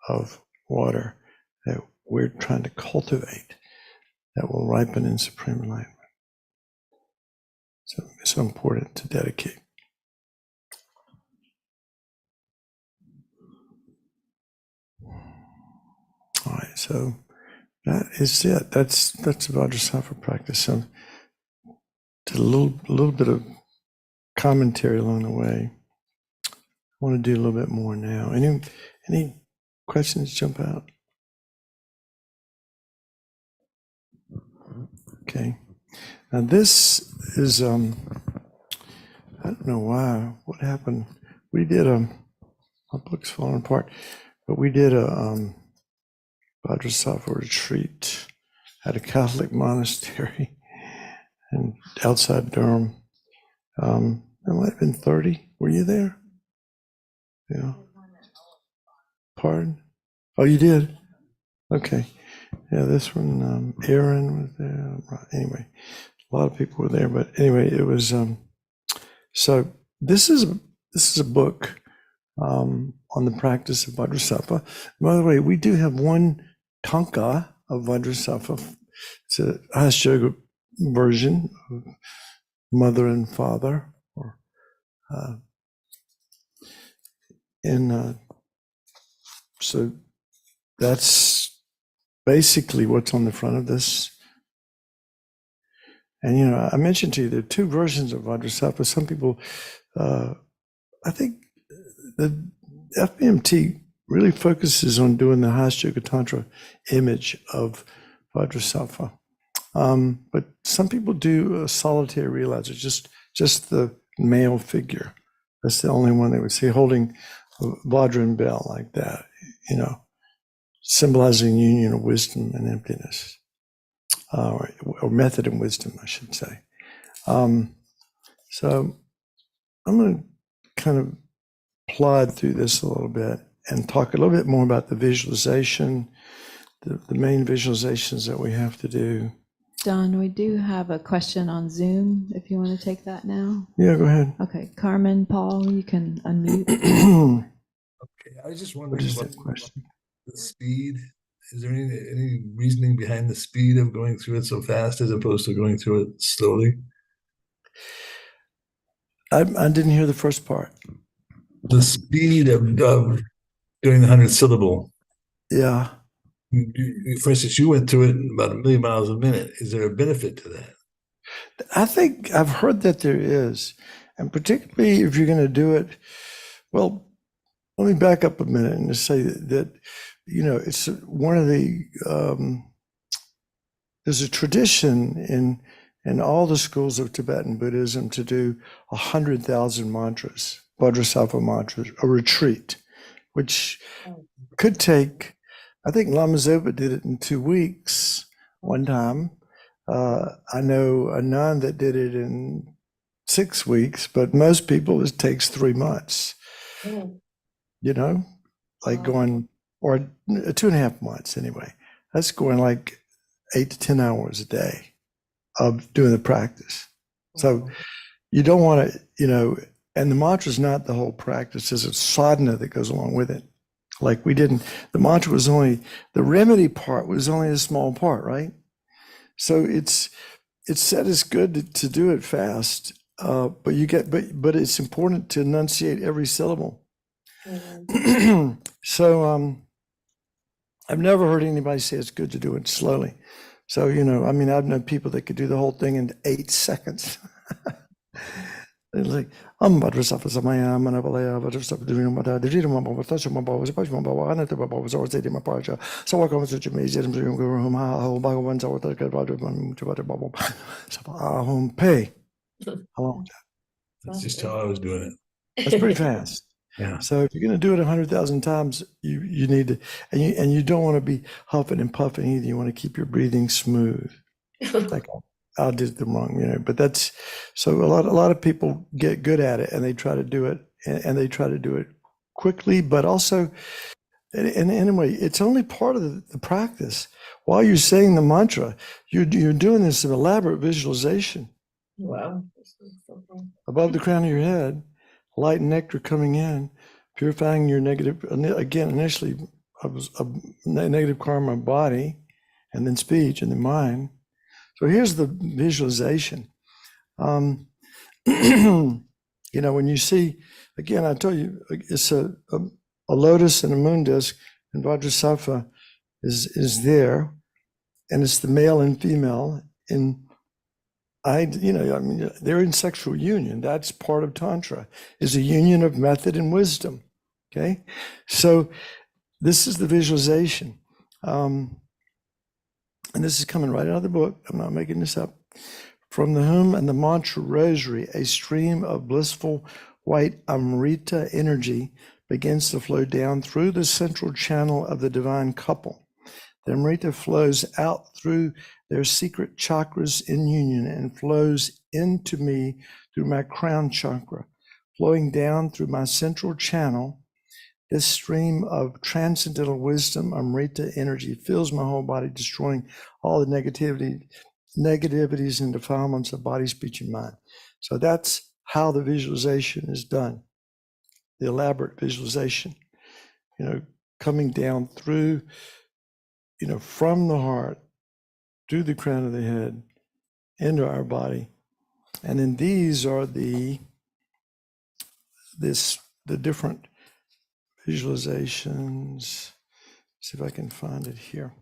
of water we're trying to cultivate that will ripen in supreme enlightenment. So it's so important to dedicate. All right, so that is it. That's Vajrasattva practice. So did a little bit of commentary along the way. I want to do a little bit more now. Any questions jump out? Okay. Now this is I don't know why. What happened? We did my book's falling apart, but we did a Vajrasattva retreat at a Catholic monastery and outside Durham. It might have been 30. Were you there? Yeah. Pardon? Oh, you did? Okay. Yeah, this one, Aaron was there. Anyway, a lot of people were there, but anyway, it was, so this is a book on the practice of Vajrasattva. By the way, we do have one tanka of Vajrasattva. It's a Hatha Yoga version of mother and father, or so that's basically what's on the front of this. And I mentioned to you there are two versions of Vajrasattva. Some people, I think the FBMT really focuses on doing the Hatha Yoga Tantra image of Vajrasattva. But some people do a solitary realizer, just the male figure. That's the only one they would see holding a Vajra and bell like that, symbolizing union of wisdom and emptiness, or method and wisdom, I should say. So I'm going to kind of plod through this a little bit and talk a little bit more about the visualization, the main visualizations that we have to do. Don, we do have a question on Zoom, if you want to take that now. Yeah, go ahead. Okay, Carmen, Paul, you can unmute. Okay, I was just What wondering is about that question? the speed. Is there any reasoning behind the speed of going through it so fast as opposed to going through it slowly? I didn't hear the first part. The speed of doing the 100 syllable. Yeah. For instance, you went through it in about 1,000,000 miles a minute. Is there a benefit to that? I think I've heard that there is. And particularly if you're going to do it, well, let me back up a minute and just say that it's one of the, there's a tradition in all the schools of Tibetan Buddhism to do 100,000 mantras, Vajrasattva mantras, a retreat, which could take, I think Lama Zopa did it in 2 weeks one time. I know a nun that did it in 6 weeks, but most people it takes 3 months. Like going, or 2.5 months anyway. That's going like 8 to 10 hours a day of doing the practice. So you don't want to, and the mantra is not the whole practice. There's a sadhana that goes along with it. Like the mantra was only, the remedy part was only a small part, right? So it's said it's good to do it fast, but it's important to enunciate every syllable. So I've never heard anybody say it's good to do it slowly. So, I've known people that could do the whole thing in 8 seconds. They're like, I'm Vajrasattva Samaya, I'm Anabalaya, Vajrasattva Durinamata, the Ridamaba, Tashamaba, was Pashmaba, Anatababa, was always taking my parcha. So I come to Jamaica, Guru, Bhagavan, Zawataka, Vajra, Ahum Pay. How long was that? That's just how I was doing it. That's pretty fast. Yeah. So if you're going to do it 100,000 times, you need to, and you don't want to be huffing and puffing either. You want to keep your breathing smooth. Like I did them wrong, but that's, so a lot of people get good at it and they try to do it and they try to do it quickly, but also, and anyway, it's only part of the practice. While you're saying the mantra, you're doing this elaborate visualization. Wow. Above the crown of your head, light and nectar coming in, purifying your negative, again, initially of negative karma body, and then speech, and then mind. So here's the visualization. You know, when you see, again, I told you, it's a lotus and a moon disk, and Vajrasattva is there, and it's the male and female. And you know, I mean, they're in sexual union. That's part of Tantra, is a union of method and wisdom. Okay, so this is the visualization, and this is coming right out of the book. I'm not making this up. From the hum and the mantra rosary, a stream of blissful white Amrita energy begins to flow down through the central channel of the divine couple. The Amrita flows out through their secret chakras in union and flows into me through my crown chakra, flowing down through my central channel. This stream of transcendental wisdom, Amrita energy, fills my whole body, destroying all the negativities and defilements of body, speech, and mind. So that's how the visualization is done, the elaborate visualization, you know, coming down through, you know, from the heart, through the crown of the head, into our body. And then these are the different visualizations. See if I can find it here.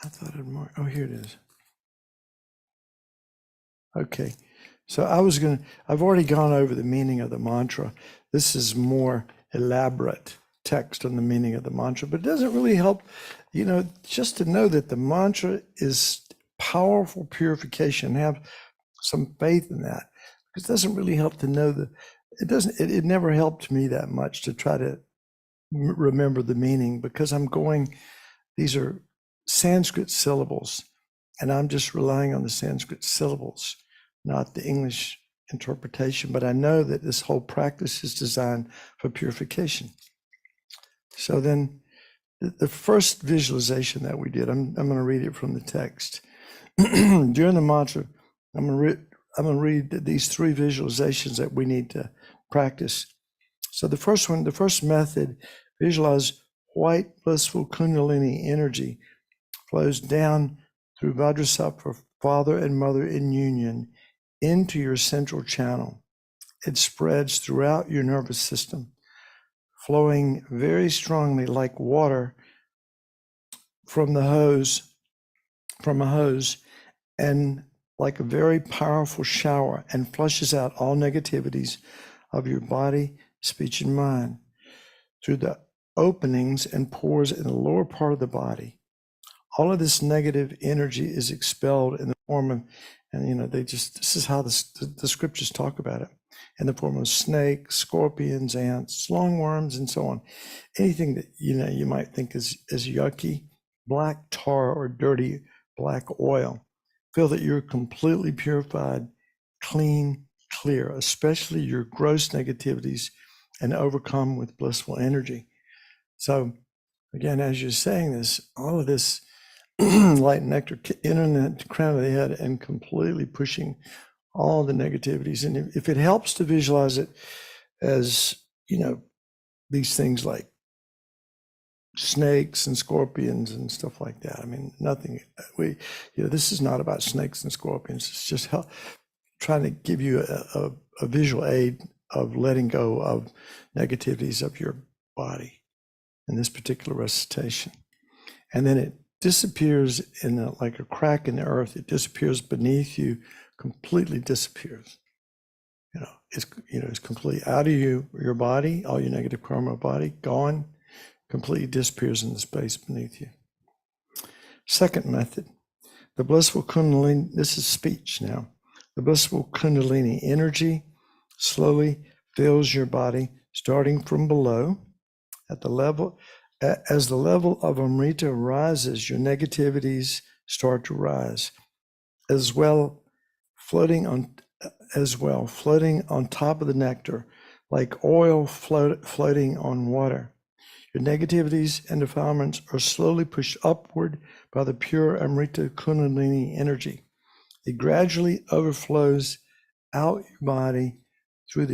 I thought I'd mark, oh, here it is. Okay, so I've already gone over the meaning of the mantra. This is more elaborate text on the meaning of the mantra, but it doesn't really help, you know, just to know that the mantra is powerful purification, have some faith in that. Because it doesn't really help to know it never helped me that much to try to remember the meaning, because these are Sanskrit syllables, and I'm just relying on the Sanskrit syllables, not the English interpretation. But I know that this whole practice is designed for purification. So then the first visualization that we did, I'm going to read it from the text. During the mantra, I'm going to read these three visualizations that we need to practice. So the first one, the first method, visualize white blissful Kundalini energy flows down through Vajrasattva, father and mother in union, into your central channel. It spreads throughout your nervous system, flowing very strongly like water from a hose, and like a very powerful shower, and flushes out all negativities of your body, speech, and mind through the openings and pores in the lower part of the body. All of this negative energy is expelled in the form of, and you know, this is how the scriptures talk about it, in the form of snakes, scorpions, ants, lungworms, and so on. Anything that, you know, you might think is yucky, black tar or dirty black oil. Feel that you're completely purified, clean, clear, especially your gross negativities, and overcome with blissful energy. So again, as you're saying this, all of this light nectar in the crown of the head and completely pushing all the negativities. And if it helps to visualize it as, you know, these things like snakes and scorpions and stuff like that. I mean, nothing, this is not about snakes and scorpions. It's just trying to give you a visual aid of letting go of negativities of your body in this particular recitation. And then it disappears like a crack in the earth. It disappears beneath you, completely disappears. It's completely out of your body, all your negative karma body, gone, completely disappears in the space beneath you. Second method, the blissful Kundalini, this is speech now. The blissful Kundalini energy slowly fills your body, starting from below. As the level of Amrita rises, your negativities start to rise, as well floating on top of the nectar, like oil floating on water. Your negativities and defilements are slowly pushed upward by the pure Amrita Kundalini energy. It gradually overflows out your body through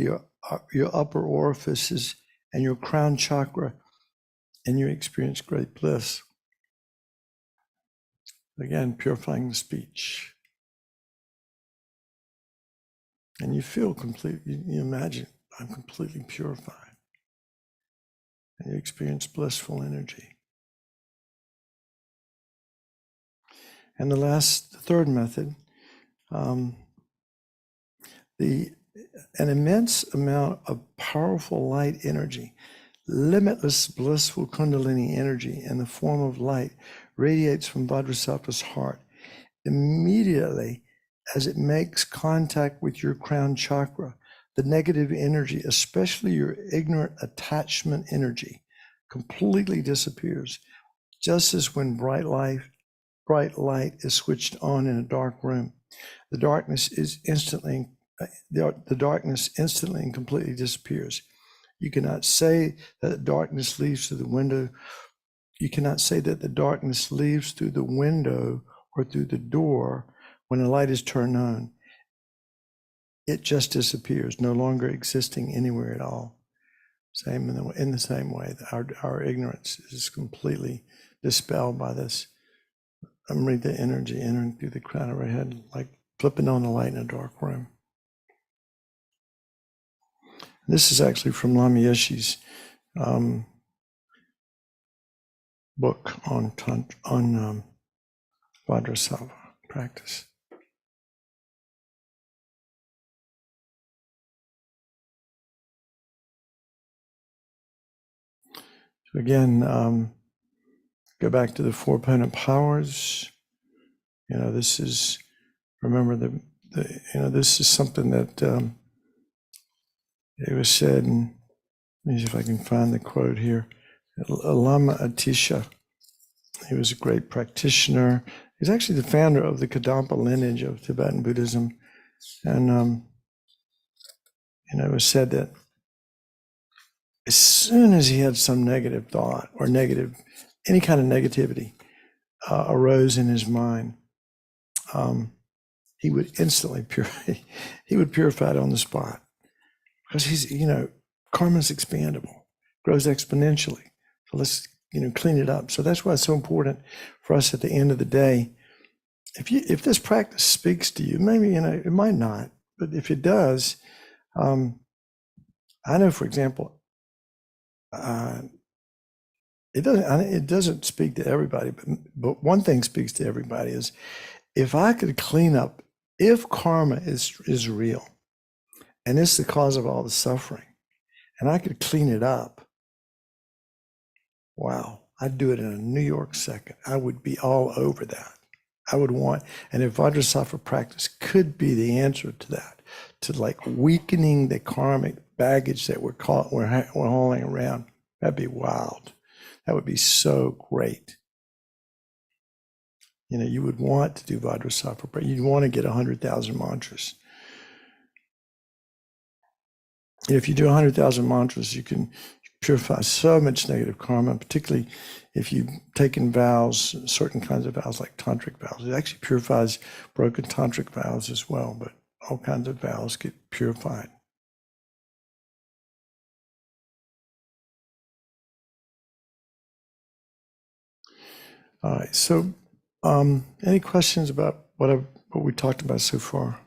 your upper orifices and your crown chakra, and you experience great bliss. Again, purifying the speech. And you feel you imagine, I'm completely purified. And you experience blissful energy. And the third method, an immense amount of powerful light energy, limitless blissful Kundalini energy in the form of light radiates from Vajrasattva's heart immediately as it makes contact with your crown chakra. The negative energy, especially your ignorant attachment energy, completely disappears, just as when bright light is switched on in a dark room. The darkness instantly and completely disappears. You cannot say that darkness leaves through the window. You cannot say that the darkness leaves through the window or through the door when the light is turned on. It just disappears, no longer existing anywhere at all. Same in the same way, our ignorance is completely dispelled by this Amrita energy entering through the crown of our head, like flipping on the light in a dark room. This is actually from Lama Yeshe's book on Vajrasattva practice. So again, go back to the four opponent powers. This is, remember this is something that it was said, and let me see if I can find the quote here. Lama Atisha, he was a great practitioner. He's actually the founder of the Kadampa lineage of Tibetan Buddhism. And, it was said that as soon as he had some negative thought or any kind of negativity arose in his mind, he would instantly purify it on the spot, because he's, karma's expandable, grows exponentially. So let's, clean it up. So that's why it's so important for us at the end of the day. If this practice speaks to you, maybe, it might not, but if it does, I know, for example, it doesn't speak to everybody, but one thing speaks to everybody is, if I could clean up, if karma is real, and it's the cause of all the suffering, and I could clean it up, wow, I'd do it in a New York second. I would be all over that. I would want, and if Vajrasattva practice could be the answer to that, to like weakening the karmic baggage that we're hauling around, that'd be wild. That would be so great. You would want to do Vajrasattva prayer. You'd want to get 100,000 mantras. If you do 100,000 mantras, you can purify so much negative karma, particularly if you've taken vows, certain kinds of vows like tantric vows. It actually purifies broken tantric vows as well, but all kinds of vows get purified. All right, so any questions about what we talked about so far?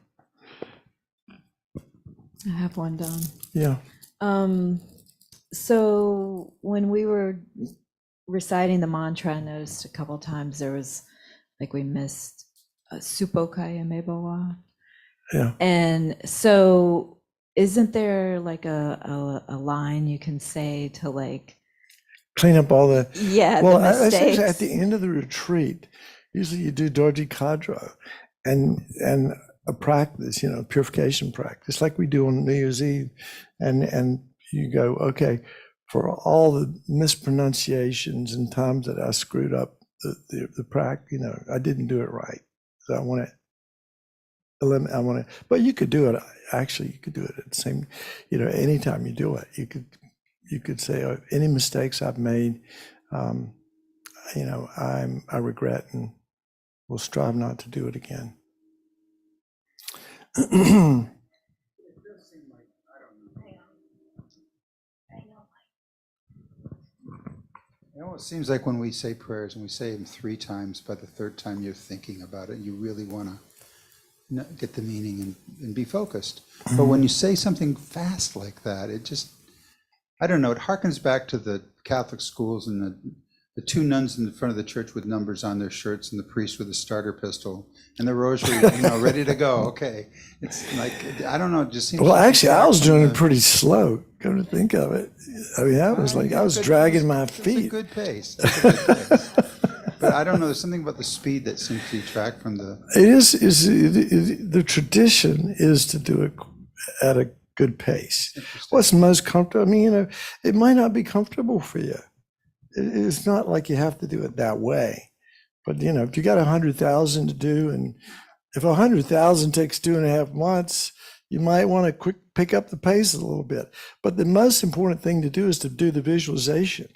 I have one, Don. Yeah. So when we were reciting the mantra, I noticed a couple of times there was, like, we missed Supokaya Mebawa. Yeah. And so isn't there like a line you can say to, like, Clean up all the the mistakes? At the end of the retreat, usually you do Dorji Kadro and a practice, purification practice, like we do on New Year's Eve, and you go, okay, for all the mispronunciations and times that I screwed up the practice, I didn't do it right, so I want to. But you could do it. Actually, you could do it at the same. Anytime you do it, you could say, any mistakes I've made, I regret and will strive not to do it again. You know, it seems like when we say prayers and we say them 3 times, by the third time you're thinking about it, you really want to get the meaning and be focused. But when you say something fast like that, it just, I don't know, it harkens back to the Catholic schools and the 2 nuns in the front of the church with numbers on their shirts and the priest with a starter pistol and the rosary, ready to go. Okay. It's like, I don't know, it just seems Well, like actually, I was doing it the- pretty slow, come to think of it. I mean, I was like, I was dragging my It's a feet. good pace. It's a good pace. But I don't know, there's something about the speed that seems to detract from the, The tradition is to do it at a good pace. What's most comfortable? I mean, it might not be comfortable for you. It's not like you have to do it that way. But, if you got 100,000 to do, and if 100,000 takes 2.5 months, you might want to pick up the pace a little bit. But the most important thing to do is to do the visualization,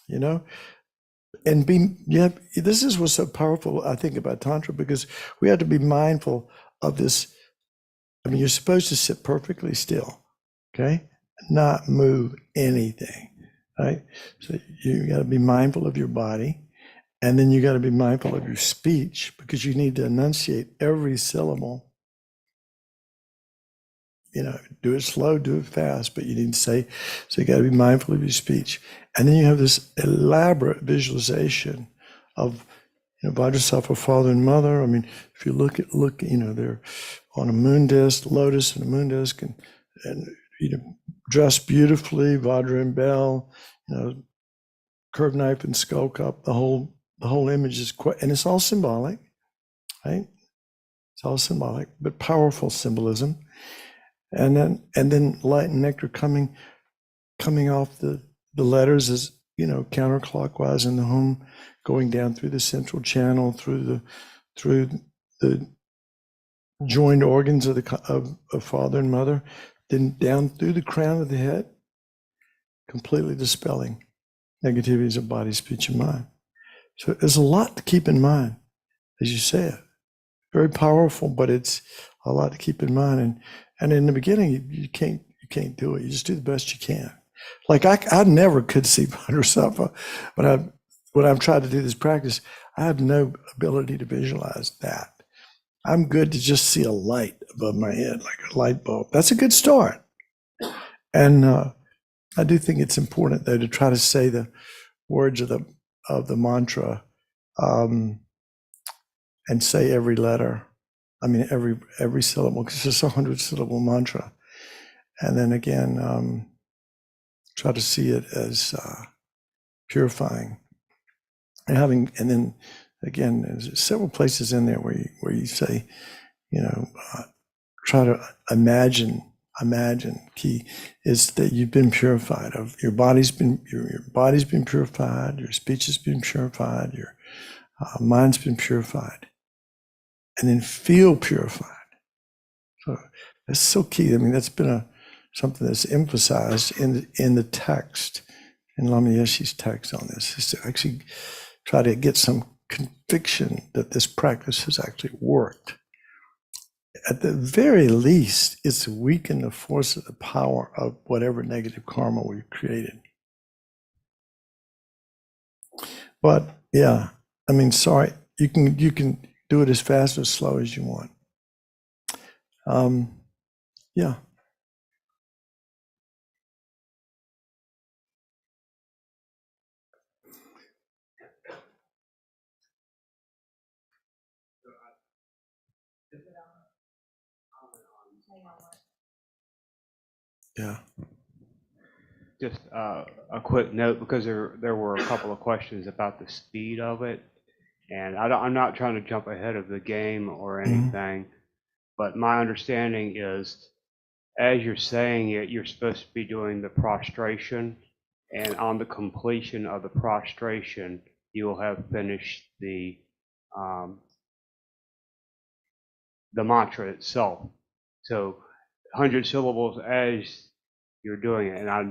and this is what's so powerful, I think, about Tantra, because we have to be mindful of this. I mean, you're supposed to sit perfectly still, okay? Not move anything, right? So you got to be mindful of your body, and then you got to be mindful of your speech, because you need to enunciate every syllable. Do it slow, do it fast, but you need to say, so you got to be mindful of your speech. And then you have this elaborate visualization of, Vajrasattva, father and mother. I mean, if you look, they're on a moon disc, lotus and a moon disc, and dressed beautifully, Vajra and bell, curved knife and skull cup. The whole image is quite, and it's all symbolic, right? It's all symbolic, but powerful symbolism. And then light and nectar coming off the letters as counterclockwise in the home, going down through the central channel, through the joined organs of father and mother, then down through the crown of the head, completely dispelling negativities of body, speech, and mind. So there's a lot to keep in mind, as you said. Very powerful, but it's a lot to keep in mind. And in the beginning, you can't do it. You just do the best you can. Like I never could see Bodhisattva when I've tried to do this practice. I have no ability to visualize that. I'm good to just see a light above my head, like a light bulb. That's a good start. And I do think it's important, though, to try to say the words of the mantra and say every letter. I mean, every syllable, because it's a 100-syllable mantra. And then again, try to see it as purifying. And then again, there's several places in there where you say, try to imagine. Key is that you've been purified. Your body's been purified. Your speech has been purified. Your mind's been purified. And then feel purified. So that's so key. I mean, that's been something that's emphasized in the text, in Lama Yeshe's text on this, is to actually try to get some conviction that this practice has actually worked. At the very least, it's weakened the force of the power of whatever negative karma we've created. But yeah, I mean, sorry, you can do it as fast or slow as you want. Yeah. Yeah. Just a quick note, because there were a couple of questions about the speed of it, and I'm not trying to jump ahead of the game or anything, but my understanding is, as you're saying it, you're supposed to be doing the prostration, and on the completion of the prostration, you will have finished the mantra itself. So 100 syllables as you're doing it, and I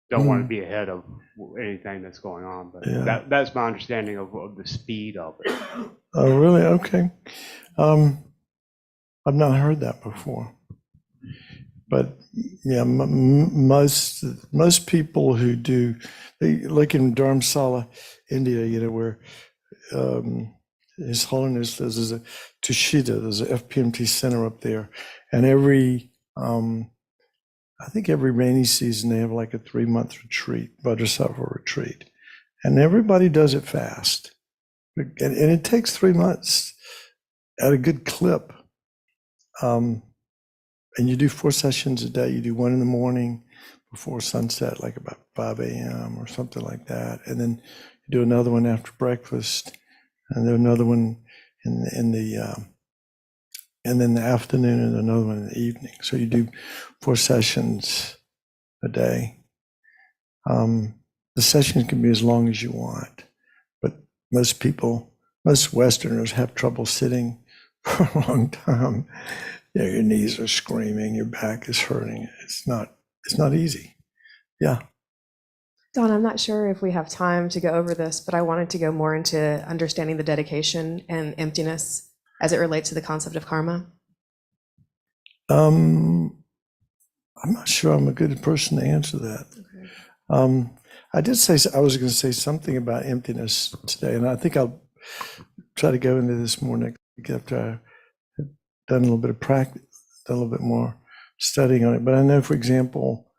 don't want to be ahead of anything that's going on, but Yeah. that's my understanding of the speed of it. Oh, really? Okay. I've not heard that before. But yeah, most people who do, like in Dharamsala, India, where His Holiness, there's a Tushita, there's a FPMT center up there, and I think every rainy season they have like a 3-month retreat, Bodhisattva retreat, and everybody does it fast, and it takes 3 months at a good clip. And you do 4 sessions a day. You do one in the morning before sunset, like about 5 a.m. or something like that, and then you do another one after breakfast, and then another one in the and then the afternoon, and another one in the evening. So you do 4 sessions a day. The sessions can be as long as you want, but most Westerners have trouble sitting for a long time. Your knees are screaming, your back is hurting. It's not easy. Yeah. Don, I'm not sure if we have time to go over this, but I wanted to go more into understanding the dedication and emptiness as it relates to the concept of karma. I'm not sure I'm a good person to answer that. Okay. I did say, I was going to say something about emptiness today, and I think I'll try to go into this more next week after I've done a little bit of practice, done a little bit more studying on it. But I know, for example,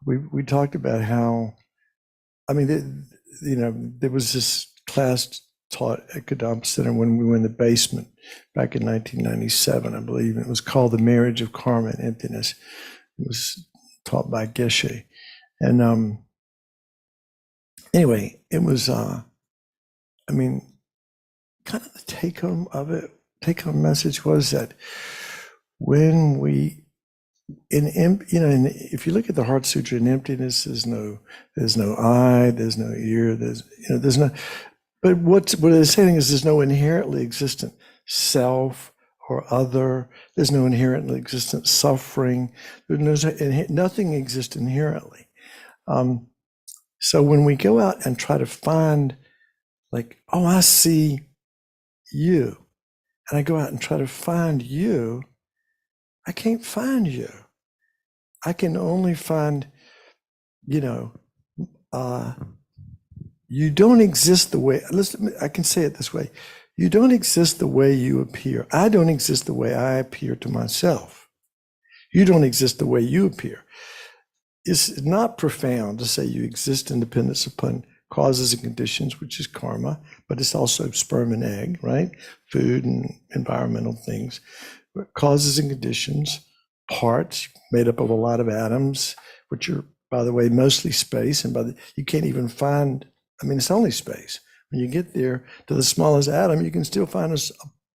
we talked about how, I mean, there was this class taught at Kadampa Center when we were in the basement back in 1997, I believe. It was called The Marriage of Karma and Emptiness. It was taught by Geshe. And anyway, it was, kind of the take-home message was that when we, if you look at the Heart Sutra, in emptiness, there's no eye, there's no ear, there's no. But what they're saying is there's no inherently existent self or other. There's no inherently existent suffering. Nothing exists inherently. So when we go out and try to find, like, oh, I see you, and I go out and try to find you, I can't find you. I can only find, you don't exist the way, listen, I can say it this way. You don't exist the way you appear. I don't exist the way I appear to myself. You don't exist the way you appear. It's not profound to say you exist in dependence upon causes and conditions, which is karma, but it's also sperm and egg, right? Food and environmental things. Causes and conditions, parts made up of a lot of atoms, which are, by the way, mostly space. And you can't even find, it's only space. When you get there to the smallest atom, you can still find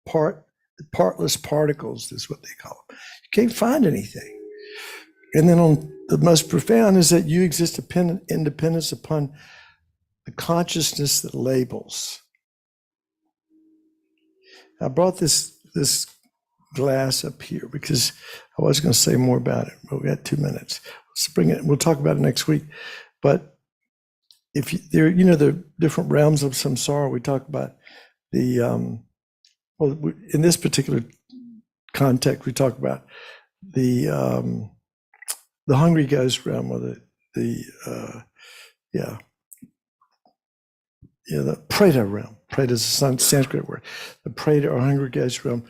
partless particles, is what they call them. You can't find anything. And then on the most profound is that you exist in dependence upon the consciousness that labels. I brought this glass up here because I was going to say more about it, but we got 2 minutes. Let's bring it. We'll talk about it next week. But if the different realms of samsara, we talk about in this particular context, we talk about the hungry ghost realm, or the Preta realm. Preta is a Sanskrit word. The Preta or hungry ghost realm.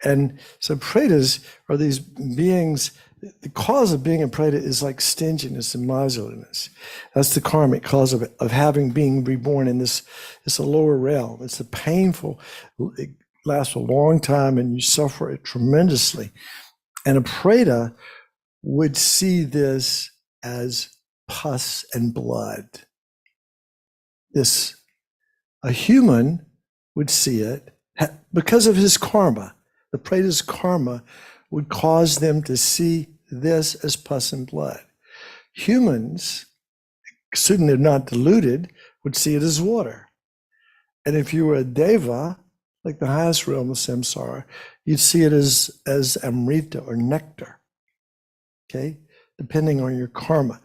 And so Pretas are these beings. The cause of being a Preta is like stinginess and miserliness. That's the karmic cause of it, of being reborn in this. It's a lower realm. It's a painful, it lasts a long time and you suffer it tremendously. And a Preta would see this as pus and blood. A human would see it because of his karma. The Preta's karma would cause them to see this as pus and blood. Humans, assuming they're not deluded, would see it as water. And if you were a deva, like the highest realm of samsara, you'd see it as amrita or nectar. Okay, depending on your karma.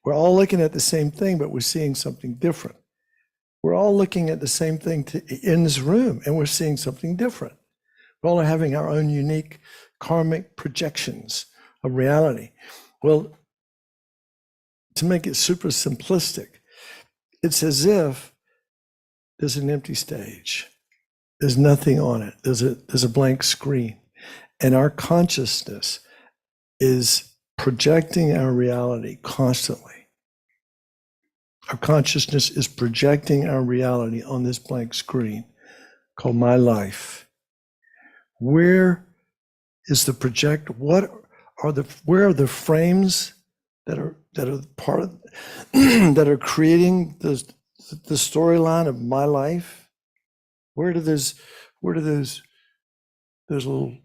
We're all looking at the same thing, but we're seeing something different. We're all looking at the same thing in this room, and we're seeing something different. We're all having our own unique karmic projections of reality. Well, to make it super simplistic, it's as if there's an empty stage. There's nothing on it. There's a blank screen. And our consciousness is projecting our reality constantly. Our consciousness is projecting our reality on this blank screen called my life. Where is the project? Where are the frames that are part of that are creating the storyline of my life? Where do those little,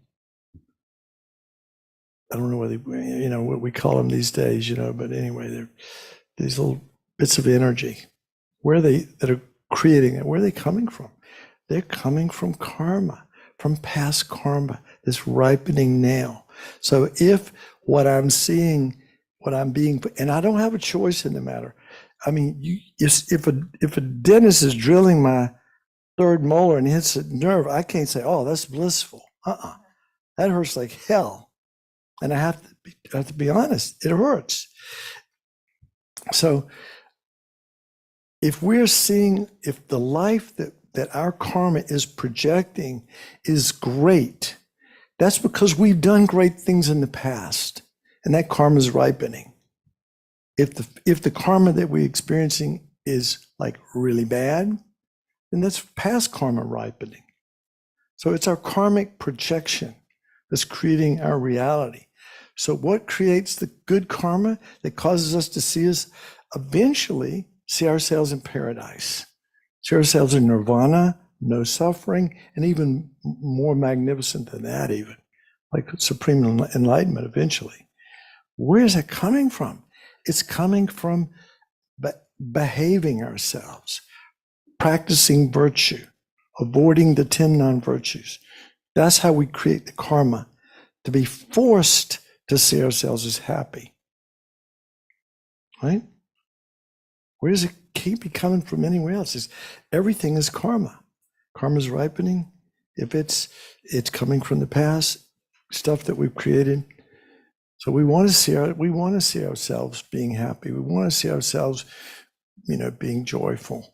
I don't know whether, what we call them these days, but anyway, they're these little bits of energy. Where are they that are creating it? Where are they coming from? They're coming from karma, from past karma that's ripening now. So if what I'm seeing, what I'm being, and I don't have a choice in the matter. I mean, if a dentist is drilling my third molar and hits a nerve, I can't say, "Oh, that's blissful." That hurts like hell, and I have to be honest. It hurts. So, if the life that our karma is projecting is great, that's because we've done great things in the past, and that karma is ripening. If the karma that we're experiencing is like really bad, then that's past karma ripening. So it's our karmic projection that's creating our reality. So what creates the good karma that causes us to eventually see ourselves in paradise, see ourselves in nirvana, no suffering, and even more magnificent than that, even like supreme enlightenment eventually. Where is that coming from? It's coming from behaving ourselves, practicing virtue, avoiding the 10 non-virtues. That's how we create the karma to be forced to see ourselves as happy. Right? Where does it keep coming from anywhere else? Everything is karma. Karma is ripening. If it's coming from the past, stuff that we've created. So we want to see ourselves being happy. We want to see ourselves, being joyful.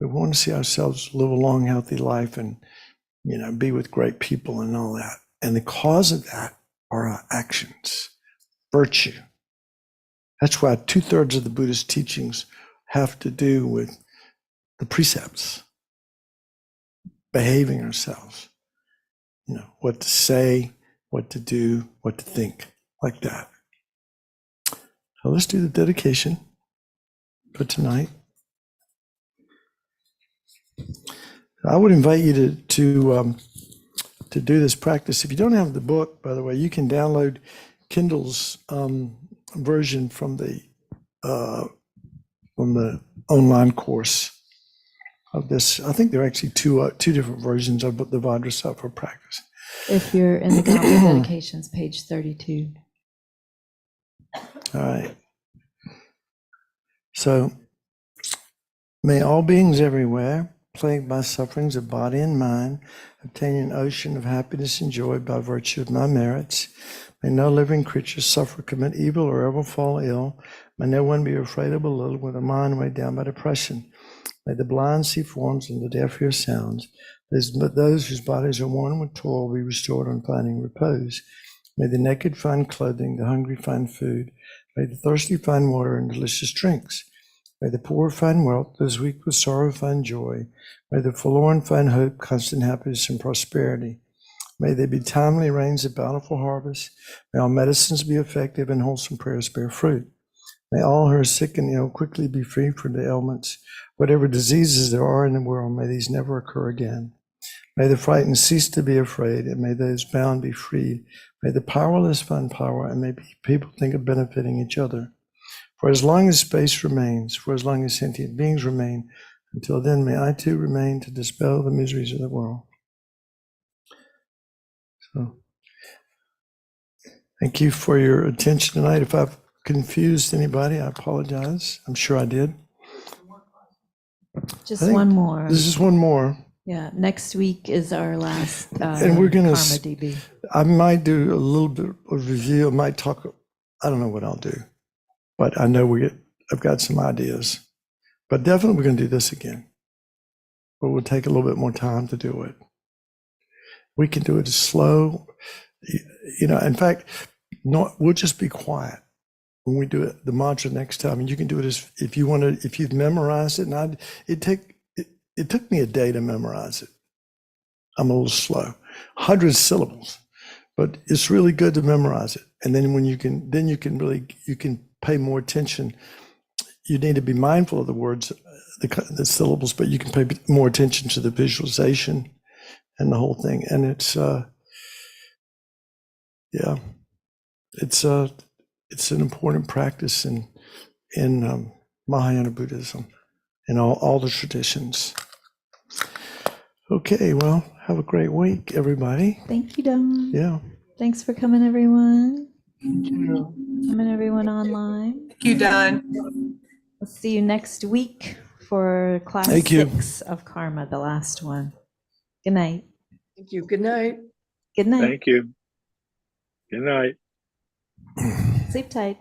We want to see ourselves live a long, healthy life and, be with great people and all that. And the cause of that are our actions, virtue. That's why 2/3 of the Buddhist teachings have to do with the precepts, behaving ourselves, what to say, what to do, what to think, like that. So let's do the dedication for tonight. I would invite you to do this practice. If you don't have the book, by the way, you can download Kindle's version from the online course of this. I think there are actually two different versions of the Vajrasattva practice. If you're in the Kadampa dedications, page 32. All right. So, may all beings everywhere, plagued by sufferings of body and mind, obtain an ocean of happiness and joy by virtue of my merits. May no living creature suffer, commit evil, or ever fall ill. May no one be afraid or belittled with a mind weighed down by depression. May the blind see forms and the deaf hear sounds. But those whose bodies are worn with toil be restored on finding repose. May the naked find clothing, the hungry find food. May the thirsty find water and delicious drinks. May the poor find wealth, those weak with sorrow find joy. May the forlorn find hope, constant happiness, and prosperity. May there be timely rains of bountiful harvest. May all medicines be effective and wholesome prayers bear fruit. May all who are sick and ill quickly be free from the ailments. Whatever diseases there are in the world, may these never occur again. May the frightened cease to be afraid, and may those bound be freed. May the powerless find power, and may people think of benefiting each other. For as long as space remains, for as long as sentient beings remain, until then may I too remain to dispel the miseries of the world. So, thank you for your attention tonight. If I've confused anybody, I apologize. I'm sure I did. Just one more. This is one more. Yeah, next week is our last And we're gonna Karma DB. I might do a little bit of review. I might talk. I don't know what I'll do, but I know I've got some ideas. But definitely, we're going to do this again. But we'll take a little bit more time to do it. We can do it slow. In fact, we'll just be quiet when we do it. The mantra next time, and you can do it if you want to. If you've memorized it, and it took me a day to memorize it. I'm a little slow, 100 syllables. But it's really good to memorize it. And then when you can pay more attention. You need to be mindful of the words, the syllables, but you can pay more attention to the visualization and the whole thing. And it's an important practice in Mahayana Buddhism and all the traditions. Okay, well, have a great week, everybody. Thank you, Don. Yeah. Thanks for coming, everyone. Thank you. Coming, everyone online. Thank you, Don. We'll see you next week for class Thank you. 6 of Karma, the last one. Good night. Thank you. Good night. Good night. Thank you. Good night. Sleep tight.